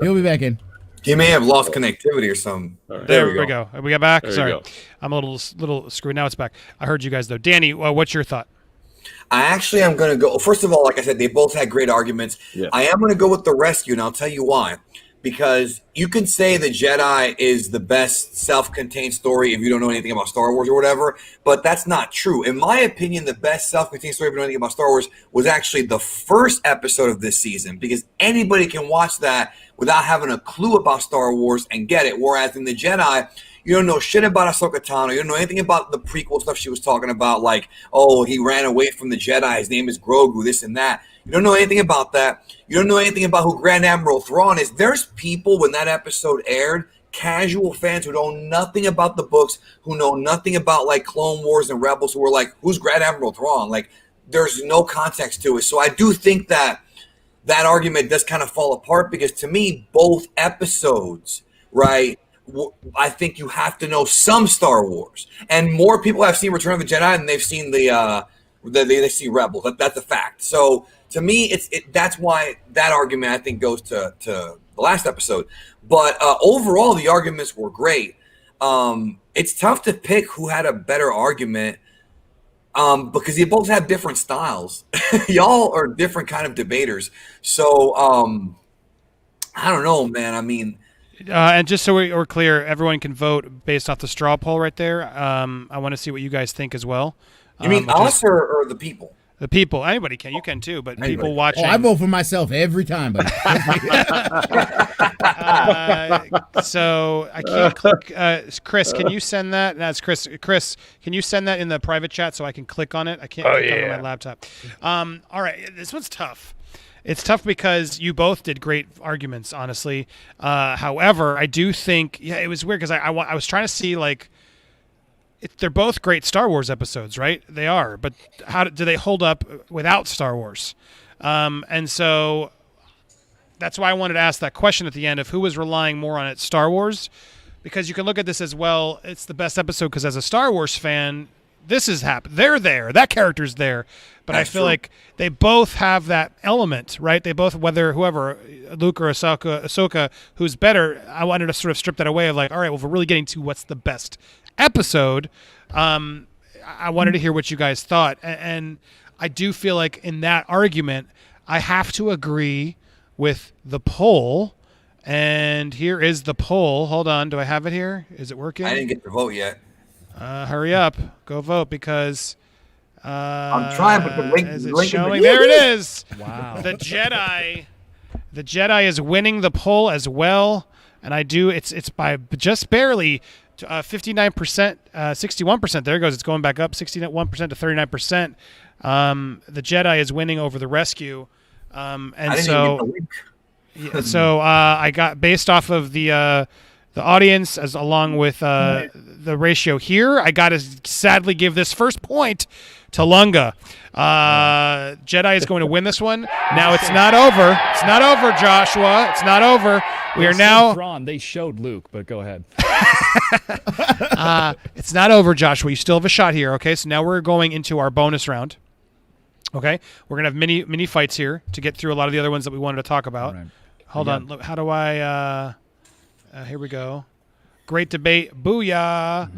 He'll be back in. He may have lost connectivity or something. Right. There we go. We got back. There Sorry, I'm a little screwed. Now it's back. I heard you guys though. Danny, what's your thought? I actually am going to go. First of all, like I said, they both had great arguments. Yeah. I am going to go with the rescue, and I'll tell you why. Because you can say the Jedi is the best self-contained story if you don't know anything about Star Wars or whatever, but that's not true. In my opinion, the best self-contained story if you don't know anything about Star Wars was actually the first episode of this season, because anybody can watch that without having a clue about Star Wars and get it. Whereas in the Jedi, you don't know shit about Ahsoka Tano. You don't know anything about the prequel stuff she was talking about, like, oh, he ran away from the Jedi. His name is Grogu, this and that. You don't know anything about that. You don't know anything about who Grand Admiral Thrawn is. There's people, when that episode aired, casual fans who know nothing about the books, who know nothing about, like, Clone Wars and Rebels, who were like, who's Grand Admiral Thrawn? Like, there's no context to it. So I do think that argument does kind of fall apart, because to me, both episodes, right, I think you have to know some Star Wars. And more people have seen Return of the Jedi than they've seen they see Rebels. That's a fact. So to me, that's why that argument, I think, goes to the last episode. But overall, the arguments were great. It's tough to pick who had a better argument, because you both have different styles. Y'all are different kind of debaters. So I don't know, man. I mean, and just so we're clear, everyone can vote based off the straw poll right there. I want to see what you guys think as well. You mean us or the people? The people. Anybody can. You can too, but people watching. Oh, I vote for myself every time, buddy. So I can't click. Chris, can you send that? That's Chris. Chris, can you send that in the private chat so I can click on it? I can't click on it on my laptop. All right. This one's tough. It's tough because you both did great arguments, honestly. However, I do think, it was weird because I was trying to see, like, they're both great Star Wars episodes, right? They are, but how do they hold up without Star Wars? And so that's why I wanted to ask that question at the end of who was relying more on it, Star Wars, because you can look at this as well. It's the best episode because as a Star Wars fan, this is happening. They're there. That character's there. But that's I feel true. Like they both have that element, right? They both, whoever, Luke or Ahsoka, who's better, I wanted to sort of strip that away of like, all right, well, if we're really getting to what's the best episode, I wanted to hear what you guys thought. And I do feel like in that argument, I have to agree with the poll. And here is the poll. Hold on. Do I have it here? Is it working? I didn't get to vote yet. Hurry up. Go vote because... I'm trying, but the link is it showing? There it is. Wow. The Jedi is winning the poll as well. And it's by just barely 59%, 61%. There it goes. It's going back up 61% to 39%. The Jedi is winning over the rescue. And so I got, based off of the audience as along with the ratio here, I got to sadly give this first point to Lunga. Jedi is going to win this one. Now it's not over. It's not over, Joshua. It's not over. We are now. Thrawn. They showed Luke, but go ahead. It's not over, Joshua. You still have a shot here. Okay, so now we're going into our bonus round. Okay, we're gonna have mini fights here to get through a lot of the other ones that we wanted to talk about. Right. Hold on. How do I? Here we go. Great debate. Booyah.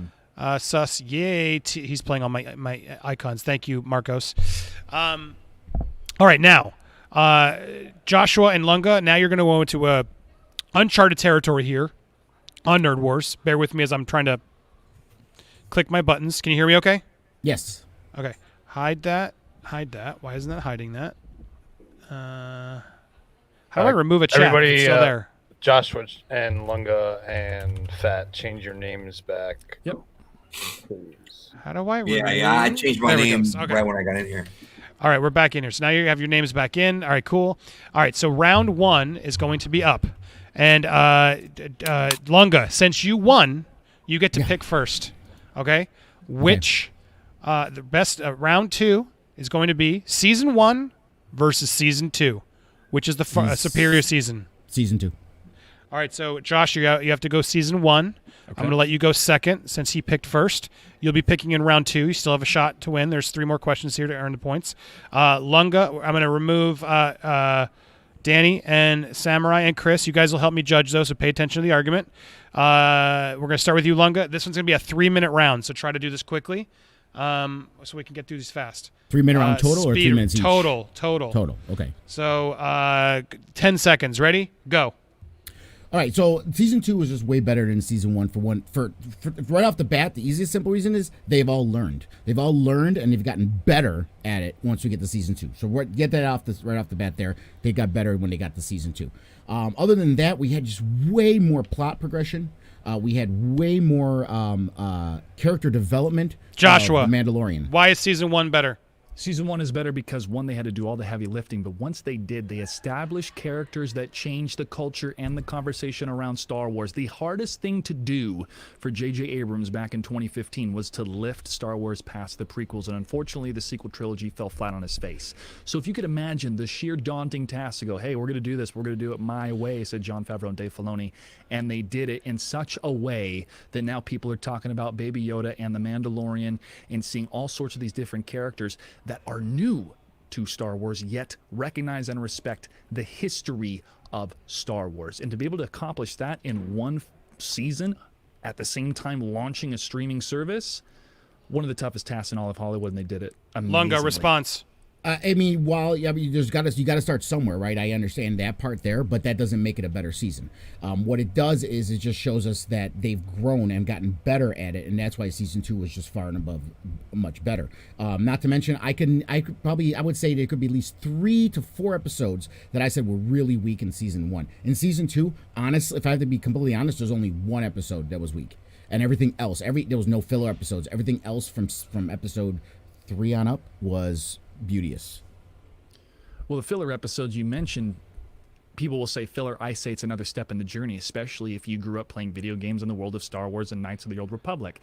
Sus. Yay. He's playing on my icons. Thank you, Marcos. All right, now, Joshua and Lunga, now you're going to go into uncharted territory here on Nerd Wars. Bear with me as I'm trying to click my buttons. Can you hear me okay? Yes. Okay. Hide that. Hide that. Why isn't that hiding that? How do I remove a chat? Everybody, It's still there. Joshua and Lunga and Fat, change your names back. Yep. Please. How do I remove? Yeah, I changed my There we go. name Okay. right when I got in here. All right, we're back in here. So now you have your names back in. All right, cool. All right, so round 1 is going to be up. And Lunga, since you won, you get to pick first. Okay? Which the best round 2 is going to be season 1 versus season 2, which is the superior season. Season 2. All right, so Josh, you have to go season 1. Okay. I'm going to let you go second since he picked first. You'll be picking in round 2. You still have a shot to win. There's 3 more questions here to earn the points. Lunga, I'm going to remove Danny and Samurai and Chris. You guys will help me judge those, so pay attention to the argument. We're going to start with you, Lunga. This one's going to be a 3-minute round, so try to do this quickly so we can get through these fast. 3-minute round total or 3 minutes each? Total. Total, okay. So 10 seconds. Ready? Go. All right, so season 2 was just way better than season 1 for right off the bat. The easiest simple reason is they've all learned. They've all learned and they've gotten better at it once we get to season 2. So get that right off the bat there. They got better when they got to season 2. Other than that, we had just way more plot progression. We had way more character development. Joshua, The Mandalorian. Why is season 1 better? Season 1 is better because, one, they had to do all the heavy lifting, but once they did, they established characters that changed the culture and the conversation around Star Wars. The hardest thing to do for J.J. Abrams back in 2015 was to lift Star Wars past the prequels, and unfortunately, the sequel trilogy fell flat on its face. So if you could imagine the sheer daunting task to go, hey, we're going to do this, we're going to do it my way, said Jon Favreau and Dave Filoni, and they did it in such a way that now people are talking about Baby Yoda and the Mandalorian and seeing all sorts of these different characters that are new to Star Wars, yet recognize and respect the history of Star Wars. And to be able to accomplish that in one season, at the same time launching a streaming service, one of the toughest tasks in all of Hollywood, and they did it amazingly. Lunga, response. I mean, you got to start somewhere, right? I understand that part there, but that doesn't make it a better season. What it does is it just shows us that they've grown and gotten better at it, and that's why season 2 was just far and above much better. Not to mention, I would say there could be at least 3 to 4 episodes that I said were really weak in season 1. In season 2, honestly, if I have to be completely honest, there's only 1 episode that was weak, and everything else, there was no filler episodes. Everything else from episode 3 on up was beauteous. Well, the filler episodes you mentioned, people will say filler. I say it's another step in the journey, especially if you grew up playing video games in the world of Star Wars and Knights of the Old Republic.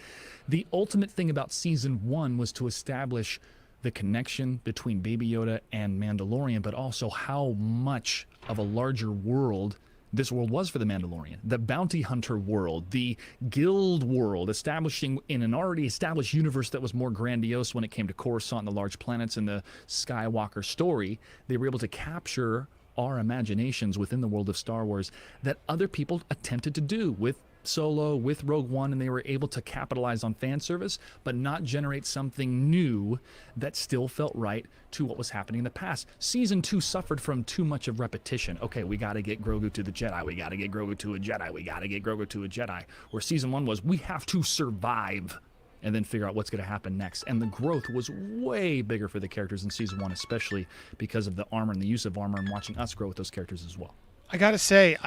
The ultimate thing about season 1 was to establish the connection between Baby Yoda and Mandalorian, but also how much of a larger world this world was for the Mandalorian. The bounty hunter world, the guild world, establishing in an already established universe that was more grandiose when it came to Coruscant and the large planets and the Skywalker story. They were able to capture our imaginations within the world of Star Wars that other people attempted to do with Solo, with Rogue One, and they were able to capitalize on fan service, but not generate something new that still felt right to what was happening in the past. Season 2 suffered from too much of repetition. Okay, we got to get Grogu to the Jedi. We got to get Grogu to a Jedi. We got to get Grogu to a Jedi. Where season 1 was, we have to survive and then figure out what's going to happen next. And the growth was way bigger for the characters in season 1, especially because of the armor and the use of armor and watching us grow with those characters as well. I gotta say,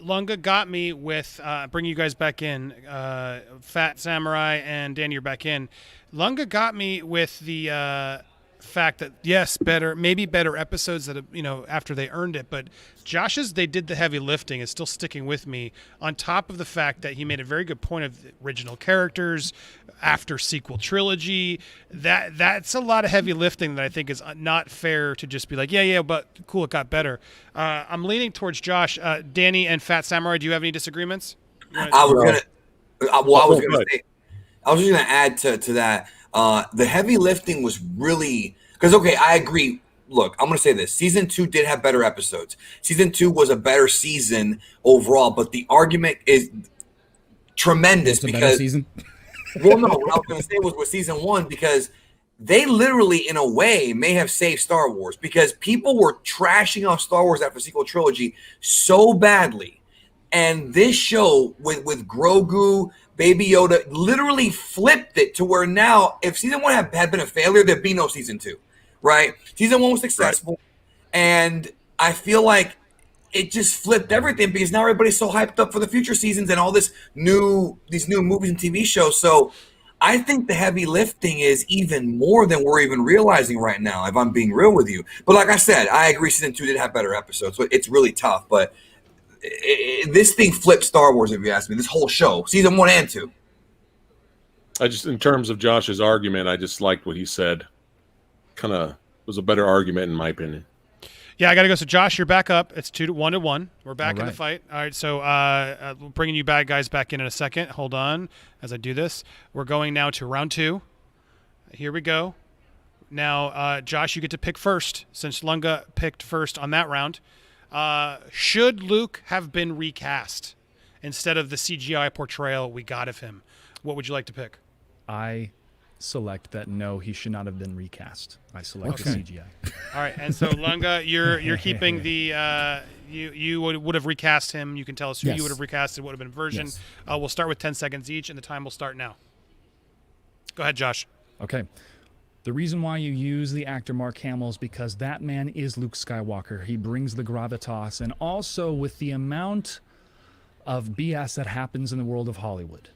Lunga got me with bringing you guys back in. Fat Samurai and Danny, you're back in. Lunga got me with the fact that yes, maybe better episodes that after they earned it, but Josh's they did the heavy lifting is still sticking with me. On top of the fact that he made a very good point of the original characters after sequel trilogy, that's a lot of heavy lifting that I think is not fair to just be like yeah, but cool, it got better. I'm leaning towards Josh. Danny and Fat Samurai, do you have any disagreements? I was just gonna add to that. The heavy lifting was really because I agree. Look, I'm gonna say this: season 2 did have better episodes. Season 2 was a better season overall, but the argument is tremendous It's a better because season. well, no, what I was going to say was with season 1 because they literally, in a way, may have saved Star Wars because people were trashing off Star Wars after sequel trilogy so badly, and this show with Grogu, Baby Yoda, literally flipped it to where now, if season 1 had been a failure, there'd be no season 2, right? Season 1 was successful, and I feel like it just flipped everything because now everybody's so hyped up for the future seasons and all these new movies and TV shows. So I think the heavy lifting is even more than we're even realizing right now, if I'm being real with you. But like I said, I agree season 2 did have better episodes. So it's really tough. But this thing flipped Star Wars, if you ask me, this whole show, season 1 and 2. In terms of Josh's argument, I just liked what he said. Kind of was a better argument in my opinion. Yeah, I got to go. So, Josh, you're back up. It's 1-1. We're back All in the right. fight. All right, so bringing you bad guys back in a second. Hold on as I do this. We're going now to round 2. Here we go. Now, Josh, you get to pick first since Lunga picked first on that round. Should Luke have been recast instead of the CGI portrayal we got of him? What would you like to pick? I select that no, he should not have been recast. I select the CGI. All right, and so Lunga, you're keeping the you would have recast him. You can tell us who Yes. you would have recasted. What would have been version. Yes. We'll start with 10 seconds each, and the time will start now. Go ahead, Josh. Okay. The reason why you use the actor Mark Hamill is because that man is Luke Skywalker. He brings the gravitas, and also with the amount of BS that happens in the world of Hollywood.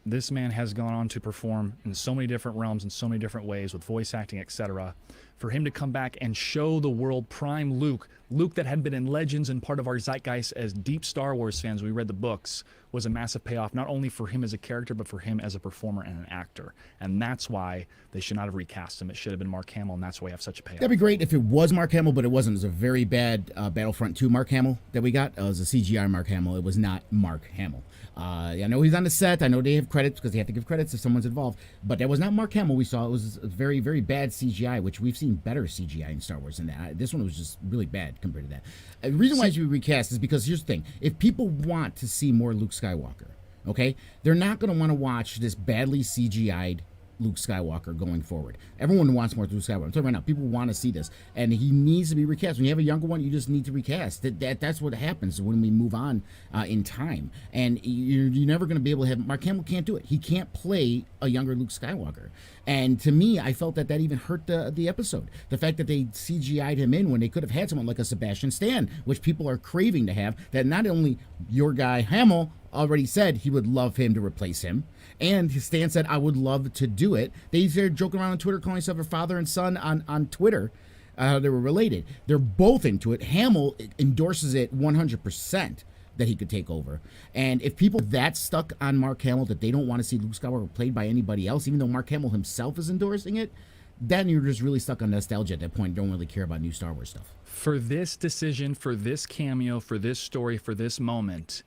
This man has gone on to perform in so many different realms in so many different ways with voice acting, etc. For him to come back and show the world prime Luke that had been in Legends and part of our zeitgeist as deep Star Wars fans, we read the books, was a massive payoff, not only for him as a character, but for him as a performer and an actor. And that's why they should not have recast him. It should have been Mark Hamill, and that's why we have such a payoff. That'd be great if it was Mark Hamill, but it wasn't. It was a very bad Battlefront 2 Mark Hamill that we got. It was a CGI Mark Hamill. It was not Mark Hamill. I know he's on the set. I know they have credits because they have to give credits if someone's involved. But that was not Mark Hamill we saw. It was a very, very bad CGI, which we've seen better CGI in Star Wars than that. This one was just really bad compared to that. The reason why you recast is because here's the thing. If people want to see more Luke Skywalker, okay, they're not going to want to watch this badly CGI'd Luke Skywalker going forward. Everyone wants more Luke Skywalker. I'm telling you right now, people want to see this, and he needs to be recast. When you have a younger one, you just need to recast. That's what happens when we move on in time, and you're never going to be able to have. Mark Hamill can't do it. He can't play a younger Luke Skywalker. And to me, I felt that even hurt the episode. The fact that they CGI'd him in when they could have had someone like a Sebastian Stan, which people are craving to have. That not only your guy Hamill already said he would love him to replace him, and Stan said, I would love to do it. They started joking around on Twitter, calling each other father and son on Twitter. They were related. They're both into it. Hamill endorses it 100% that he could take over. And if people that stuck on Mark Hamill that they don't want to see Luke Skywalker played by anybody else, even though Mark Hamill himself is endorsing it, then you're just really stuck on nostalgia at that point. Don't really care about new Star Wars stuff. For this decision, for this cameo, for this story, for this moment,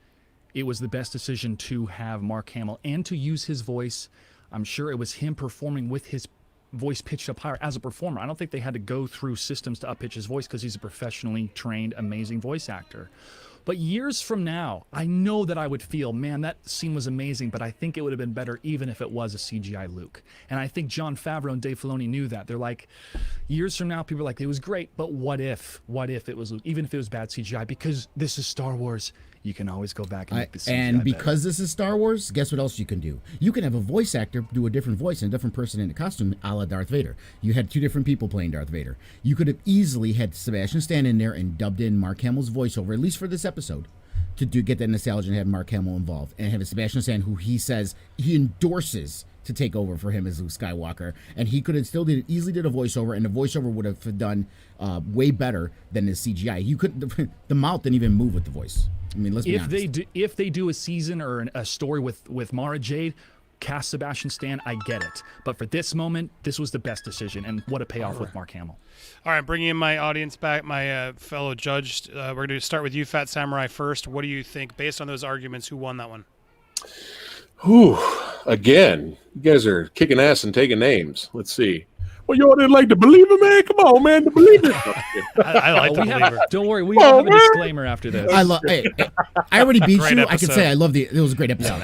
it was the best decision to have Mark Hamill and to use his voice. I'm sure it was him performing with his voice pitched up higher as a performer. I don't think they had to go through systems to up-pitch his voice because he's a professionally trained, amazing voice actor. But years from now, I know that I would feel, man, that scene was amazing, but I think it would have been better even if it was a CGI Luke. And I think Jon Favreau and Dave Filoni knew that. They're like, years from now, people are like, it was great, but what if it was Luke, even if it was bad CGI? Because this is Star Wars. You can always go back and make the CGI and because better. this is Star Wars, guess what else you can do? You can have a voice actor do a different voice and a different person in a costume, a la Darth Vader. You had two different people playing Darth Vader. You could have easily had Sebastian Stan in there and dubbed in Mark Hamill's voiceover, at least for this episode, to get that nostalgia and have Mark Hamill involved, and have a Sebastian Stan who he says he endorses to take over for him as Luke Skywalker, and he could have still easily did a voiceover, and the voiceover would have done way better than the CGI. You could the mouth didn't even move with the voice. I mean, let's be honest. If they do a season or a story with Mara Jade, cast Sebastian Stan, I get it. But for this moment, this was the best decision, and what a payoff with Mark Hamill. All right, bringing in my audience back, my fellow judge. We're going to start with you, Fat Samurai, first. What do you think, based on those arguments, who won that one? Whew. Again, you guys are kicking ass and taking names. Let's see. Well, y'all didn't like the believer, man. Come on, man, the believer. I like the believer. Don't worry, we have a disclaimer after this. I already beat Great you. episode. I can say it was a great episode.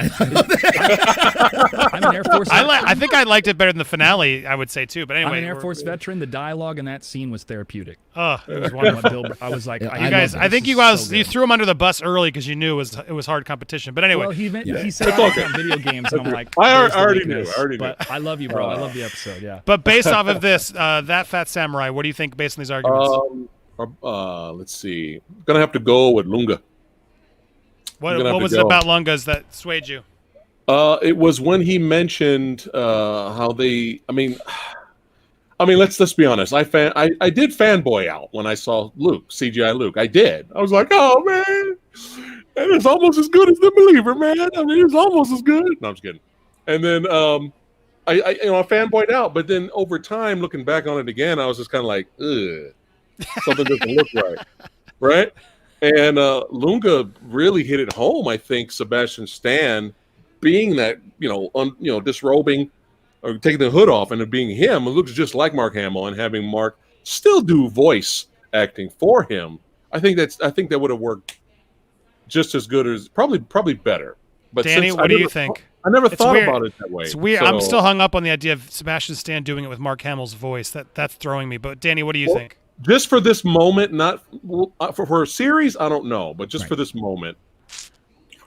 I'm an Air Force. I think I liked it better than the finale. I would say too. But anyway, I'm an Air Force veteran. The dialogue in that scene was therapeutic. Oh, it was wonderful. I was like, Yeah, You guys, I think you threw him under the bus early because you knew it was hard competition. But anyway, Well, he said I like on video games, and I'm like, I there's the already knew. weakness. I already knew. But I love you, bro. I love the episode. Yeah. but based off of this, that fat samurai, what do you think based on these arguments? Let's see. I'm gonna have to go with Lunga. What was it about Lungas that swayed you? It was when he mentioned how they. I mean, let's be honest. I did fanboy out when I saw Luke, CGI Luke. I did. I was like, oh man, and it's almost as good as the believer, man. I mean, it's almost as good. No, I'm just kidding. And then I fanboyed out, but then over time, looking back on it again, I was just kind of like, ugh, something doesn't look right, right? And Lunga really hit it home. I think Sebastian Stan, being that disrobing or taking the hood off and it being him, it looks just like Mark Hamill, and having Mark still do voice acting for him. I think that would have worked just as good as probably better. But Danny, what do you think? I never thought weird. about it that way. It's weird. So, I'm still hung up on the idea of Sebastian Stan doing it with Mark Hamill's voice. That's throwing me. But Danny, what do you think? just for this moment, not for a series, I don't know, but just for this moment.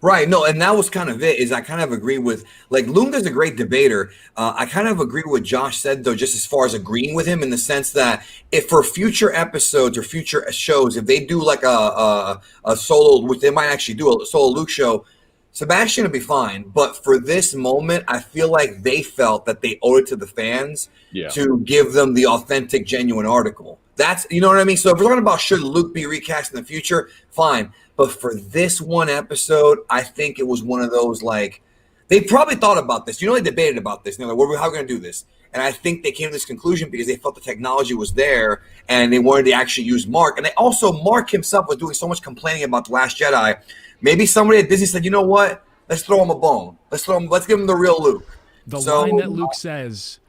Right. No, and that was kind of it. Is I kind of agree with, like, Lunga's a great debater. I kind of agree with what Josh said, though, just as far as agreeing with him in the sense that if for future episodes or future shows, if they do like a solo, which they might actually do a solo Luke show, Sebastian would be fine. But for this moment, I feel like they felt that they owed it to the fans to give them the authentic, genuine article. That's, you know what I mean? So if we're talking about should Luke be recast in the future, fine. But for this one episode, I think it was one of those, like, they probably thought about this. You know, they debated about this. And they're like, how are we going to do this? And I think they came to this conclusion because they felt the technology was there and they wanted to actually use Mark. And they also, Mark himself was doing so much complaining about The Last Jedi. Maybe somebody at Disney said, you know what? Let's throw him a bone. Let's give him the real Luke. The line that Luke says,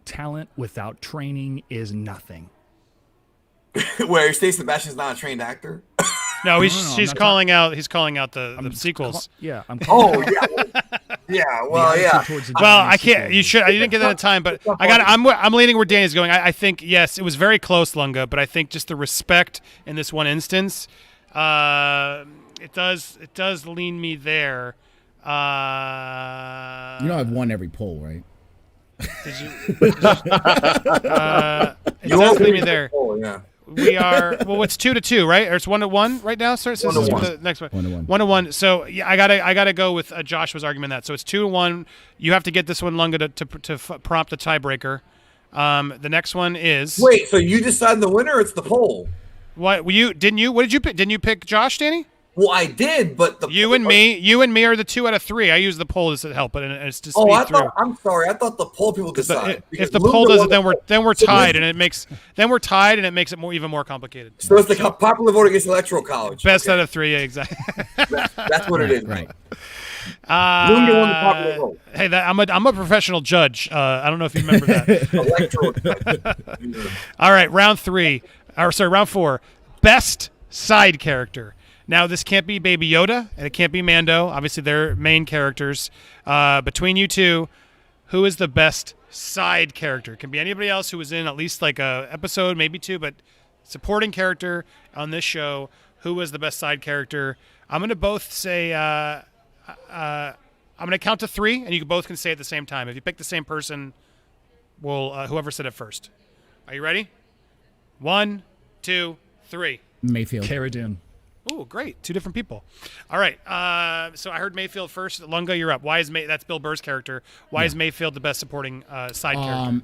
talent without training is nothing. Where he states Sebastian's not a trained actor? No, he's calling out the sequels. Yeah. Well, yeah. Well, I can't. You didn't get that in time, but I'm leaning where Danny's going. I think yes, it was very close, Lunga, but I think just the respect in this one instance, it does lean me there. I've won every poll, right? Did you? It does lean me there. Yeah. We are it's 2-2, right? Or it's 1-1 right now. So this is the next one. 1-1. So yeah, I gotta go with Joshua's argument that. So it's 2-1. You have to get this one, Lunga, to prompt the tiebreaker. The next one is. Wait, so you decide the winner? Or it's the poll. What didn't you? What did you pick? Didn't you pick Josh, Danny? Well, I did, but you and me are the 2 out of 3. I use the poll to help it, and it's to speed through. I'm sorry. I thought the poll people decide. If the poll does it, then we're tied, and it makes it even more complicated. So it's the popular vote against Electoral College. Best out of 3, yeah, exactly. That's what it is, right? Lunga won the popular vote. Hey, I'm a professional judge. I don't know if you remember that. Electoral. All right, round 4. Best side character. Now, this can't be Baby Yoda, and it can't be Mando. Obviously, they're main characters. Between you two, who is the best side character? It can be anybody else who was in at least like a episode, maybe 2, but supporting character on this show. Who was the best side character? I'm going to both say I'm going to count to 3, and you both can say at the same time. If you pick the same person, whoever said it first. Are you ready? 1, 2, 3. Mayfield. Cara Dune. Oh, great. 2 different people. All right. So I heard Mayfield first. Lunga, you're up. Why is that's Bill Burr's character. Why is Mayfield the best supporting side character?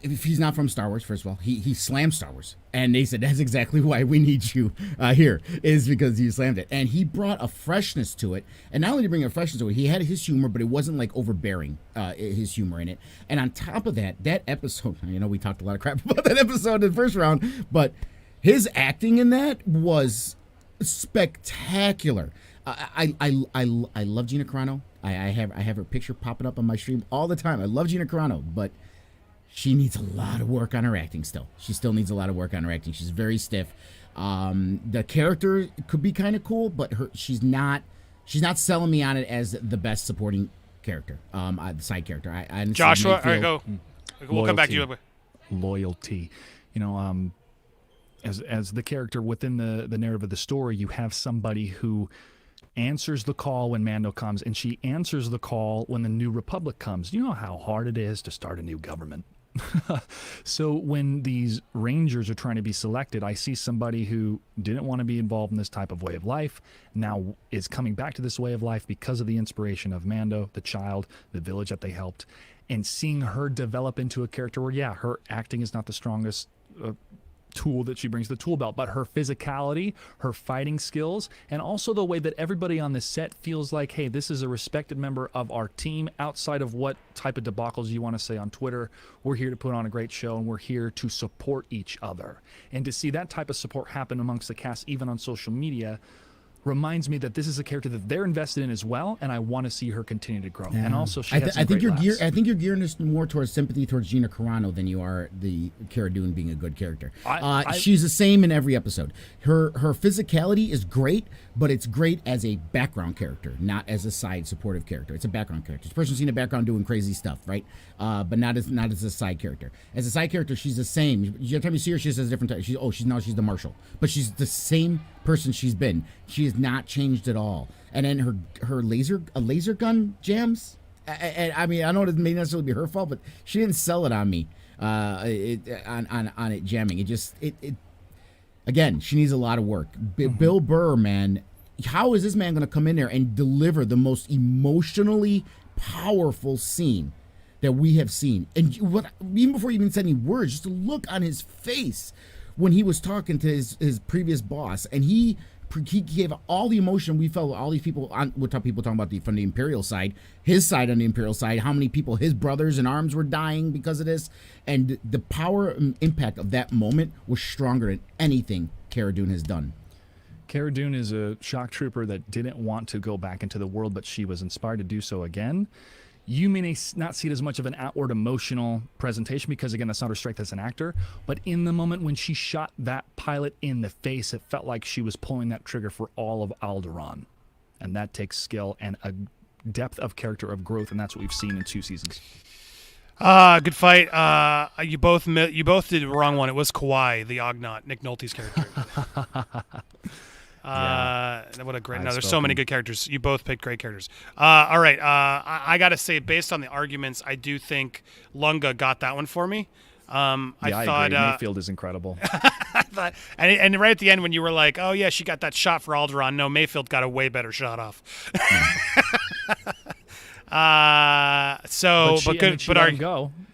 If he's not from Star Wars, first of all, he slammed Star Wars. And they said, that's exactly why we need you here, is because you slammed it. And he brought a freshness to it. And not only did he bring a freshness to it, he had his humor, but it wasn't like overbearing, his humor in it. And on top of that episode, we talked a lot of crap about that episode in the first round, but his acting in that was spectacular. I love Gina Carano. I have her picture popping up on my stream all the time. I love Gina Carano, but she needs a lot of work on her acting still. She still needs a lot of work on her acting. She's very stiff. The character could be kind of cool, but she's not selling me on it as the best supporting character, the side character. I Joshua, all right, go. We'll come back to you. Loyalty. You know, as the character within the narrative of the story, you have somebody who answers the call when Mando comes, and she answers the call when the New Republic comes. You know how hard it is to start a new government. So when these Rangers are trying to be selected, I see somebody who didn't want to be involved in this type of way of life, now is coming back to this way of life because of the inspiration of Mando, the child, the village that they helped, and seeing her develop into a character where, yeah, her acting is not the strongest tool that she brings to the tool belt, but her physicality, her fighting skills, and also the way that everybody on the set feels like, hey, this is a respected member of our team outside of what type of debacles you want to say on Twitter. We're here to put on a great show, and we're here to support each other. And to see that type of support happen amongst the cast, even on social media, reminds me that this is a character that they're invested in as well, and I want to see her continue to grow. Yeah. And also, she has some great laughs. I think you're gearing this more towards sympathy towards Gina Carano than you are the Cara Dune being a good character. She's the same in every episode. Her physicality is great, but it's great as a background character, not as a side supportive character. It's a background character. This person's in the background doing crazy stuff, right? But not as a side character. As a side character, she's the same. Every time you see her, she's a different type. She's the marshal, but she's the same person she's been. She has not changed at all. And then her laser gun jams. I mean, I know it may necessarily be her fault, but she didn't sell it on me. On it jamming. It again, she needs a lot of work. Bill Burr, man, how is this man going to come in there and deliver the most emotionally powerful scene that we have seen? And even before he even said any words, just the look on his face when he was talking to his previous boss, and he gave all the emotion we felt. All these people, people talking about from the Imperial side, his side on the Imperial side, how many people, his brothers in arms, were dying because of this, and the power and impact of that moment was stronger than anything Cara Dune has done. Cara Dune is a shock trooper that didn't want to go back into the world, but she was inspired to do so again. You may not see it as much of an outward emotional presentation because, again, that's not her strength as an actor. But in the moment when she shot that pilot in the face, it felt like she was pulling that trigger for all of Alderaan. And that takes skill and a depth of character of growth, and that's what we've seen in 2 seasons. Good fight. You both did the wrong one. It was Kawhi, the Ognot, Nick Nolte's character. What a great. No, there's so many good characters. You both picked great characters. All right. I got to say, based on the arguments, I do think Lunga got that one for me. I thought agree. Mayfield is incredible. I thought, and right at the end when you were like, "Oh yeah, she got that shot for Alderaan." No, Mayfield got a way better shot off.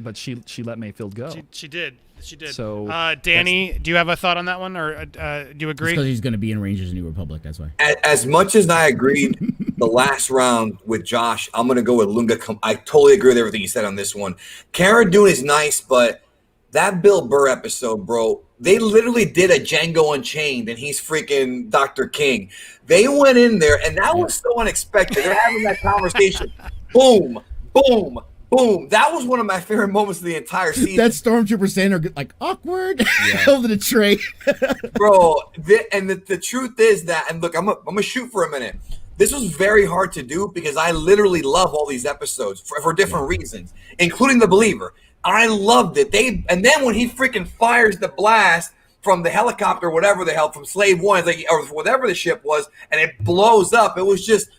But she let Mayfield go. She did. She did. So, Danny, do you have a thought on that one, or do you agree? Because he's going to be in Rangers of the New Republic. That's why. As much as I agreed the last round with Josh, I'm going to go with Lunga. I totally agree with everything you said on this one. Cara Dune is nice, but that Bill Burr episode, bro, they literally did a Django Unchained, and he's freaking Dr. King. They went in there, and that was so unexpected. They're having that conversation. Boom, boom. Boom! That was one of my favorite moments of the entire season. That stormtrooper saying they're like awkward over the tray, bro. The truth is that, and look, I'm gonna shoot for a minute. This was very hard to do because I literally love all these episodes for different reasons, including The Believer. I loved it. And then when he freaking fires the blast from the helicopter, whatever the hell, from Slave One, or whatever the ship was, and it blows up. It was just.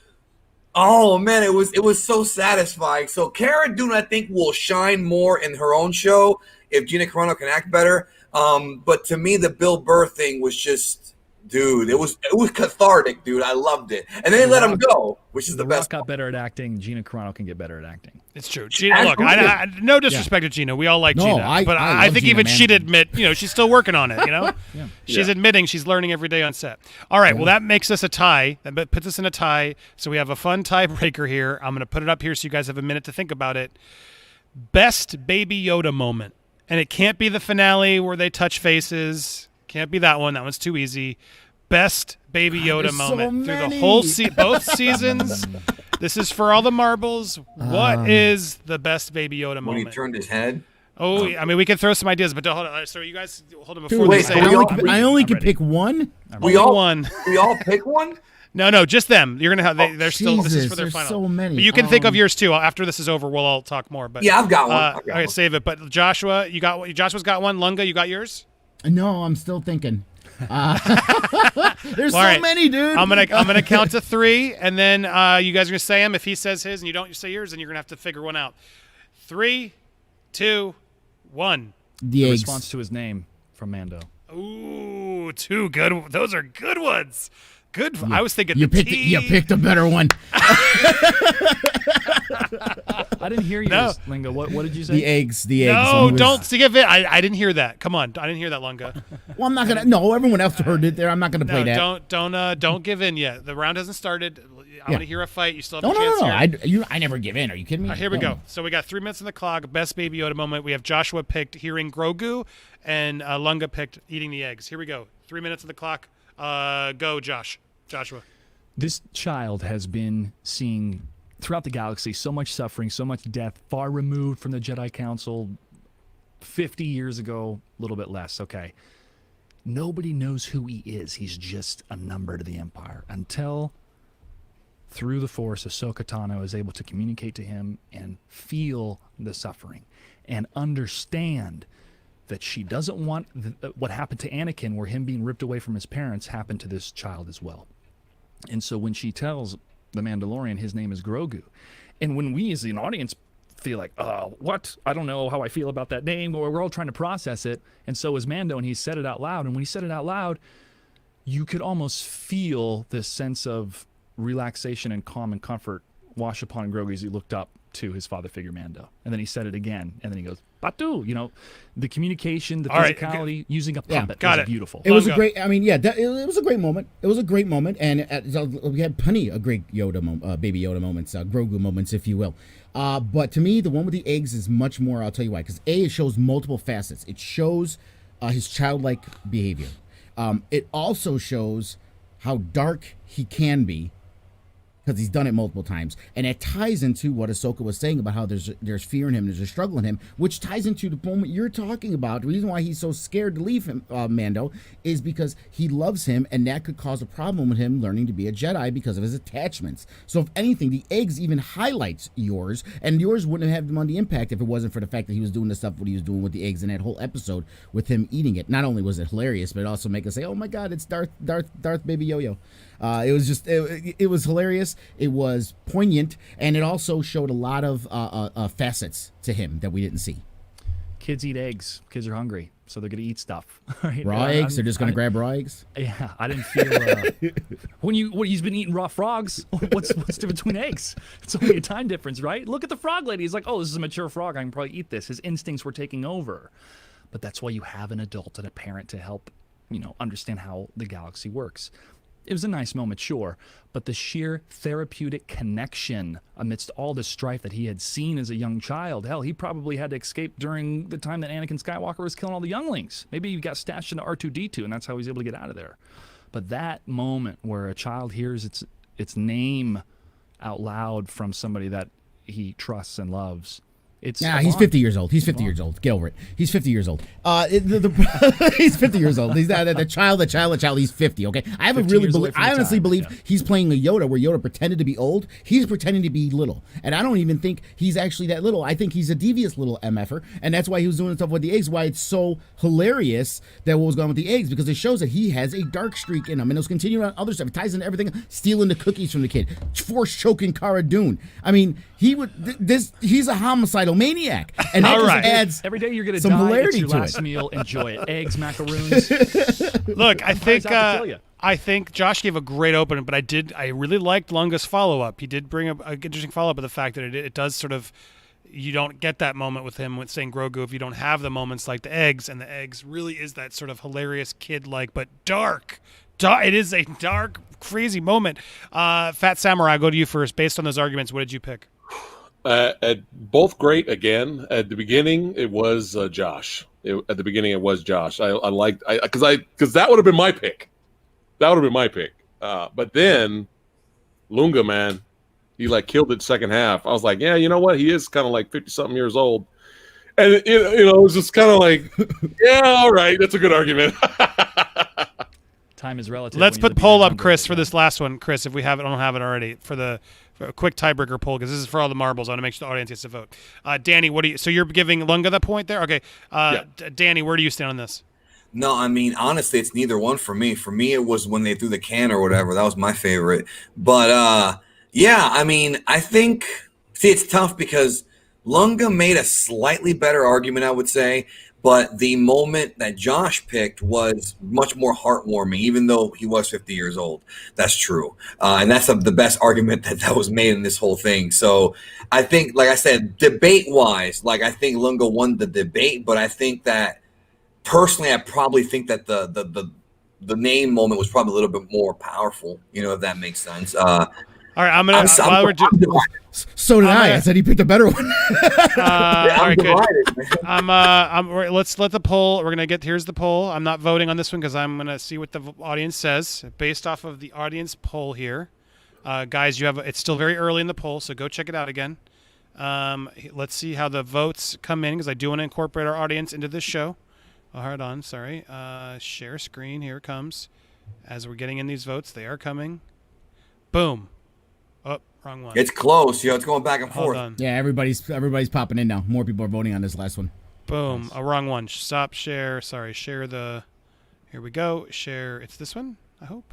Oh man, it was so satisfying. So Cara Dune, I think, will shine more in her own show if Gina Carano can act better. But to me, the Bill Burr thing was just, dude, it was cathartic, dude. I loved it. And then they let him go, which is the best. Got better at acting. Gina Carano can get better at acting. It's true. Gina, look, I no disrespect to Gina. We all like Gina, but I think Gina, even she'd admit, she's still working on it. She's admitting she's learning every day on set. All right, well, that makes us a tie. That puts us in a tie. So we have a fun tiebreaker here. I'm going to put it up here so you guys have a minute to think about it. Best Baby Yoda moment, and it can't be the finale where they touch faces. Can't be that one. That one's too easy. Best Baby Yoda moment through the whole both seasons. This is for all the marbles. What is the best Baby Yoda moment? When he turned his head? Oh, I mean, we can throw some ideas, but hold on. So you guys hold on before Dude, they say I only can pick one. We all one. We all pick one. No, just them. You're gonna have. They're still. This is for their there's final. so many. But you can think of yours too. After this is over, we'll all talk more. But Yeah, I've got one. I've got okay, one. save it. But Joshua, Joshua's got one. Lunga, you got yours. No, I'm still thinking. There's All so right. many, dude. I'm gonna count to 3, and then you guys are gonna say them. If he says his and you don't say yours, then you're gonna have to figure one out. 3, 2, 1. The eggs. Response to his name from Mando. Ooh, 2 good. Those are good ones. Good. I was thinking You the picked. T. You picked a better one. I didn't hear yours, No. Lingo. What did you say? The eggs. The eggs. No, It was- don't give it. I didn't hear that. Come on, I didn't hear that, Lunga. Well, I'm not gonna. No, everyone else heard it there. I'm not gonna play No, that. don't give in yet. The round hasn't started. I want to hear a fight. You still have No, a chance here. I never give in. Are you kidding me? Here we No. go. So we got 3 minutes on the clock. Best Baby Yoda moment. We have Joshua picked hearing Grogu, and Lunga picked eating the eggs. Here we go. 3 minutes on the clock. Go, Joshua. This child has been seeing throughout the galaxy so much suffering, so much death, far removed from the Jedi Council 50 years ago, a little bit less. Okay. Nobody knows who he is. He's just a number to the Empire until through the Force, Ahsoka Tano is able to communicate to him and feel the suffering and understand that she doesn't want what happened to Anakin, where him being ripped away from his parents, happened to this child as well. And so when she tells the Mandalorian his name is Grogu, and when we as an audience feel like, what? I don't know how I feel about that name, or we're all trying to process it, and so is Mando, and he said it out loud, and when he said it out loud, you could almost feel this sense of relaxation and calm and comfort wash upon Grogu as he looked up to his father figure Mando. And then he said it again, and then he goes, Batu, the communication, the physicality, using a puppet was beautiful. It was a great. I mean, yeah, it was a great moment. It was a great moment, and we had plenty of great Baby Yoda moments, Grogu moments, if you will. But to me, the one with the eggs is much more. I'll tell you why. Because it shows multiple facets. It shows his childlike behavior. It also shows how dark he can be, because he's done it multiple times, and it ties into what Ahsoka was saying about how there's fear in him, there's a struggle in him, which ties into the moment you're talking about. The reason why he's so scared to leave him, Mando, is because he loves him, and that could cause a problem with him learning to be a Jedi because of his attachments. So if anything, the eggs even highlights yours, and yours wouldn't have the impact if it wasn't for the fact that he was doing the stuff what he was doing with the eggs in that whole episode with him eating it. Not only was it hilarious, but it also make us say, "Oh my God, it's Darth Baby Yo-Yo." It was just it was hilarious. It was poignant, and it also showed a lot of facets to him that we didn't see. Kids eat eggs. Kids are hungry, so they're gonna eat stuff. Right? Raw eggs? They're just gonna grab raw eggs? Yeah, I didn't feel he's been eating raw frogs. What's the difference between eggs? It's only a time difference, right? Look at the frog lady. He's like, oh, this is a mature frog. I can probably eat this. His instincts were taking over. But that's why you have an adult and a parent to help, understand how the galaxy works. It was a nice moment, sure, but the sheer therapeutic connection amidst all the strife that he had seen as a young child. Hell, he probably had to escape during the time that Anakin Skywalker was killing all the younglings. Maybe he got stashed into R2-D2, and that's how he was able to get out of there. But that moment where a child hears its name out loud from somebody that he trusts and loves, he's 50 years old. He's 50 years old. Get over it. He's 50 years old. He's 50 years old. He's the child. He's 50. Okay. I honestly believe he's playing a Yoda, where Yoda pretended to be old. He's pretending to be little, and I don't even think he's actually that little. I think he's a devious little mf'er, and that's why he was doing stuff with the eggs. Why it's so hilarious that what was going on with the eggs, because it shows that he has a dark streak in him, and it'll continue on other stuff. It ties into everything, stealing the cookies from the kid, force choking Cara Dune. I mean, he's a homicidal maniac, and that just adds every day you're gonna some die. hilarity It's your to last it. meal. Enjoy it. Eggs, macaroons. Look, I you. think Josh gave a great opening, but I really liked Lunga's follow up. He did bring up an interesting follow up of the fact that it does sort of, you don't get that moment with him with saying Grogu if you don't have the moments like the eggs, and the eggs really is that sort of hilarious kid like but dark. It is a dark, crazy moment. Fat Samurai, I'll go to you first. Based on those arguments, what did you pick? Both great again. At the beginning, it was Josh. At the beginning, it was Josh. I liked because that would have been my pick. But then Lunga, man, he killed it second half. I was like, yeah, you know what? He is kind of 50-something years old. And it was just kind of like, yeah, all right, that's a good argument. Time is relative. Let's when put you're the poll bigger up, number. Chris, for this last one. Chris, if we don't have it already, for a quick tiebreaker poll, because this is for all the marbles. I want to make sure the audience gets to vote. Danny, so you're giving Lunga the point there? Okay. Yeah. Danny, where do you stand on this? No, I mean, honestly, it's neither one for me. For me, it was when they threw the can or whatever. That was my favorite. But yeah, I mean, I think, it's tough because Lunga made a slightly better argument, I would say. But the moment that Josh picked was much more heartwarming, even though he was 50 years old. That's true. And that's the best argument that was made in this whole thing. So I think, like I said, debate-wise, I think Lunga won the debate. But I think that, personally, I probably think that the name moment was probably a little bit more powerful, if that makes sense. All right, I'm gonna. So did I. I said he picked a better one. All right, good. Divided, Let's let the poll. Here's the poll. I'm not voting on this one because I'm gonna see what the audience says based off of the audience poll here. Guys, it's still very early in the poll, so go check it out again. Let's see how the votes come in because I do want to incorporate our audience into this show. Oh, hold on, sorry. Share screen. Here it comes. As we're getting in these votes, they are coming. Boom. Oh, wrong one. it's close. It's going back and Hold forth. on. Yeah, everybody's popping in now. More people are voting on this last one. Boom. A wrong one. Stop share. Sorry. Share the. Here we go. Share. It's this one, I hope.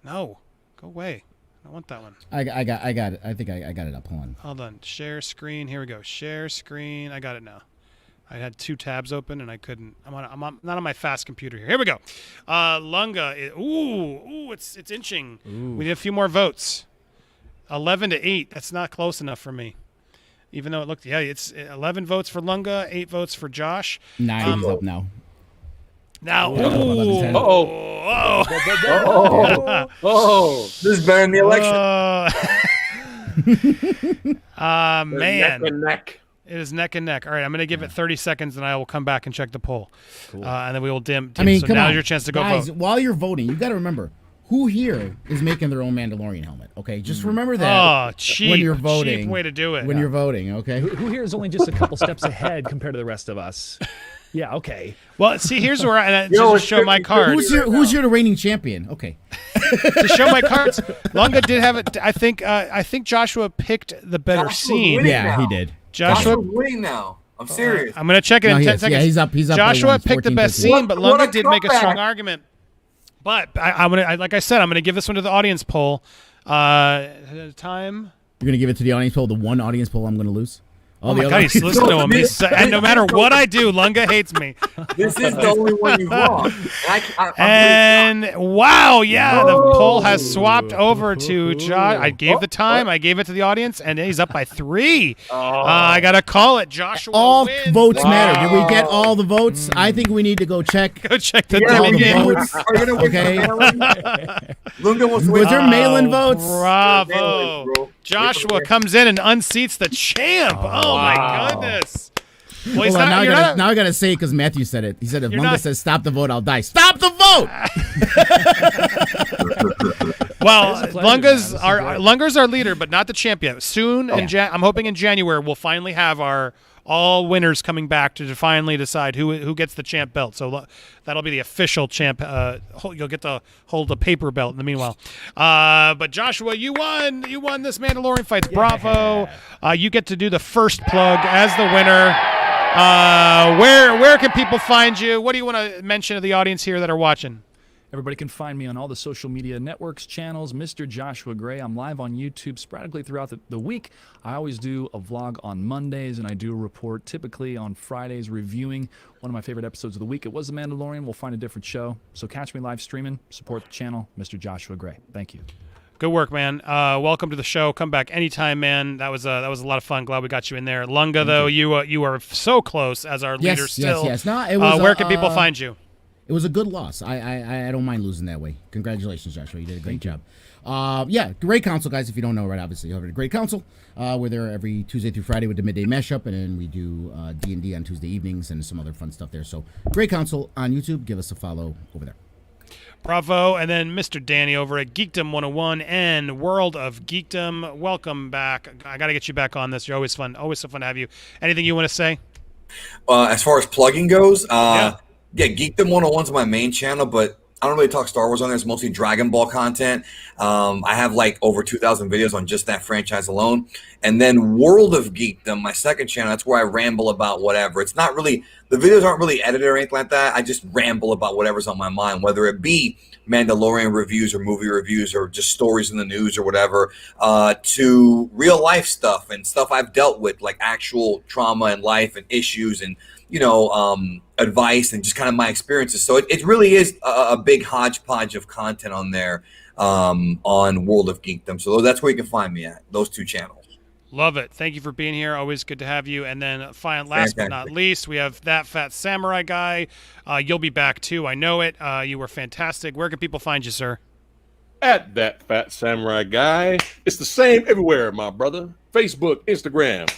No. Go away. I don't want that one. I got it. I think I got it up. Hold on. Share screen. Here we go. Share screen. I got it now. I had two tabs open and I couldn't. I'm not on my fast computer here. Here we go. Lunga. It's inching. Ooh. We need a few more votes. 11-8. That's not close enough for me. Even though it looked, it's 11 votes for Lunga, 8 votes for Josh. 9 is up now. Now, This is better than the election. Man. Neck and neck. It is neck and neck. All right, I'm going to give it 30 seconds, and I will come back and check the poll. Cool. And then we will dim. I mean, so come now's on. your chance to go Guys, vote. while you're voting, you got to remember who here is making their own Mandalorian helmet. Okay, just remember that. Oh, cheap. when you're voting. Cheap way to do it. When you're voting, okay. Who here is only just a couple steps ahead compared to the rest of us? Yeah, okay. Well, see, here's where to show my cards. Who's here the reigning champion? Okay. To show my cards, Lunga did have it. I think Joshua picked the better Joshua's scene. winning Yeah, now. he did. Joshua, Joshua's winning now. I'm serious. I'm going to check it No, in he 10 is. seconds. Yeah, he's up. He's up. by Joshua one, picked the 14, best 13. scene, but What Lunga a did make a comeback. strong argument. But like I said, I'm going to give this one to the audience poll. Time. You're gonna give it to the audience poll, the one audience poll I'm gonna lose. Oh my God, he's listening to him. And no matter what I do, Lunga hates me. This is the only one you've lost. And wow, yeah, the poll has swapped over to Josh. I gave the time, I gave it to the audience, and he's up by 3. I gotta call it. Joshua All wins. votes matter. Did we get all the votes? I think we need to go check. Go check the all the game. votes. Are you gonna win Okay. Lunga wants to win. Was there mail-in votes? Bravo. Mail-in, bro. Joshua comes in and unseats the champ. Oh my goodness. Well, he's Hold on, not, you're not, now I gotta say it because Matthew said it. He said if You're Lunga not- says stop the vote, I'll die. Stop the vote! well, It's a pleasure, Lunga's man. This is our great. Lunga's our leader, but not the champ yet. Soon, I'm hoping in January we'll finally have our all winners coming back to finally decide who gets the champ belt. So that'll be the official champ. You'll get to hold the paper belt in the meanwhile. But Joshua, you won. You won this Mandalorian Fights. Bravo. You get to do the first plug as the winner. Where can people find you? What do you want to mention to the audience here that are watching? Everybody can find me on all the social media networks, channels, Mr. Joshua Gray. I'm live on YouTube sporadically throughout the week. I always do a vlog on Mondays, and I do a report typically on Fridays reviewing one of my favorite episodes of the week. It was The Mandalorian. We'll find a different show. So catch me live streaming. Support the channel, Mr. Joshua Gray. Thank you. Good work, man. Welcome to the show. Come back anytime, man. That was a lot of fun. Glad we got you in there. Lunga, though, you are so close as our leader still. Yes. No, it was, where can people find you? It was a good loss. I don't mind losing that way. Congratulations, Joshua. You did a great job. Great Council, guys. If you don't know, right, obviously, you have a Great Council. We're there every Tuesday through Friday with the midday mashup, and then we do D&D on Tuesday evenings and some other fun stuff there. So, Great Council on YouTube. Give us a follow over there. Bravo. And then Mr. Danny over at Geekdom 101 and World of Geekdom. Welcome back. I got to get you back on this. You're always fun. Always so fun to have you. Anything you want to say? As far as plugging goes, yeah, Geekdom 101 is my main channel, but I don't really talk Star Wars on there. It's mostly Dragon Ball content. I have like over 2,000 videos on just that franchise alone. And then World of Geekdom, my second channel, that's where I ramble about whatever. It's not really, the videos aren't really edited or anything like that. I just ramble about whatever's on my mind, whether it be Mandalorian reviews or movie reviews or just stories in the news or whatever, to real life stuff and stuff I've dealt with, like actual trauma in life and issues and, advice and just kind of my experiences. So it really is a big hodgepodge of content on there on World of Geekdom. So that's where you can find me at, those two channels. Love it. Thank you for being here. Always good to have you. And then last but not least, we have That Fat Samurai Guy. You'll be back too. I know it. You were fantastic. Where can people find you, sir? At That Fat Samurai Guy. It's the same everywhere, my brother. Facebook, Instagram,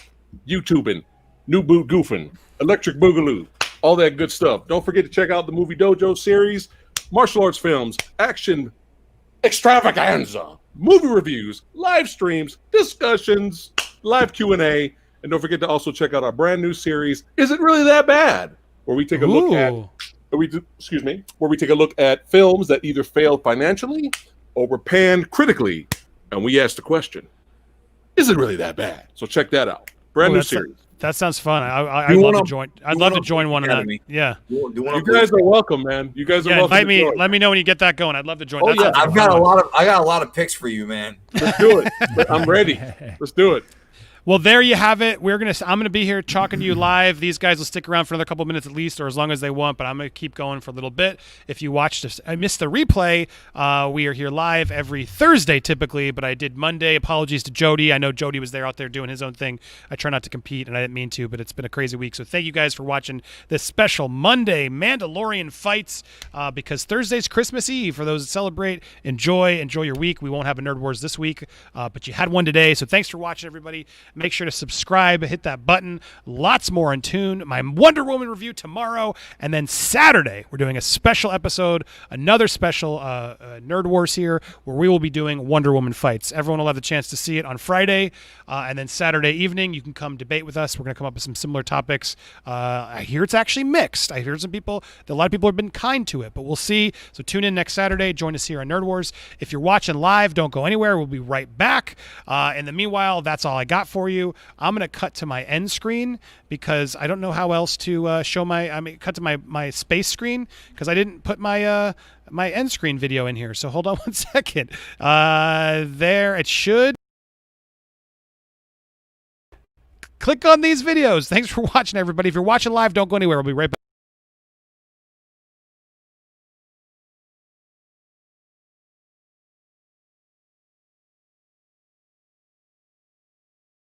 YouTubing, New Boot Goofing, Electric Boogaloo, all that good stuff. Don't forget to check out the Movie Dojo series, martial arts films, action extravaganza, movie reviews, live streams, discussions, live Q&A, and don't forget to also check out our brand new series, Is It Really That Bad? Where we take a look at where we take a look at films that either failed financially or were panned critically, and we ask the question, is it really that bad? So check that out. Brand new series. That sounds fun. I'd love to join. I'd love to join one of that. Yeah. You guys are welcome, man. You guys are welcome. Invite me. Let me know when you get that going. I'd love to join. Oh, yeah. I got a lot of picks for you, man. Let's do it. I'm ready. Let's do it. Well, there you have it. I'm gonna be here talking to you live. These guys will stick around for another couple minutes at least, or as long as they want. But I'm gonna keep going for a little bit. If you missed the replay, we are here live every Thursday typically, but I did Monday. Apologies to Jody. I know Jody was there out there doing his own thing. I try not to compete, and I didn't mean to, but it's been a crazy week. So thank you guys for watching this special Monday Mandalorian Fights, because Thursday's Christmas Eve. For those that celebrate, enjoy your week. We won't have a Nerd Wars this week, but you had one today. So thanks for watching, everybody. Make sure to subscribe, hit that button. Lots more in tune. My Wonder Woman review tomorrow. And then Saturday, we're doing a special episode, another special Nerd Wars here, where we will be doing Wonder Woman Fights. Everyone will have the chance to see it on Friday. And then Saturday evening, you can come debate with us. We're going to come up with some similar topics. I hear it's actually mixed. I hear a lot of people have been kind to it, but we'll see. So tune in next Saturday. Join us here on Nerd Wars. If you're watching live, don't go anywhere. We'll be right back. In the meanwhile, that's all I got for you. I'm going to cut to my end screen because I don't know how else to show cut to my space screen because I didn't put my my end screen video in here. So hold on one second. There it should. Click on these videos. Thanks for watching, everybody. If you're watching live, don't go anywhere. We'll be right back.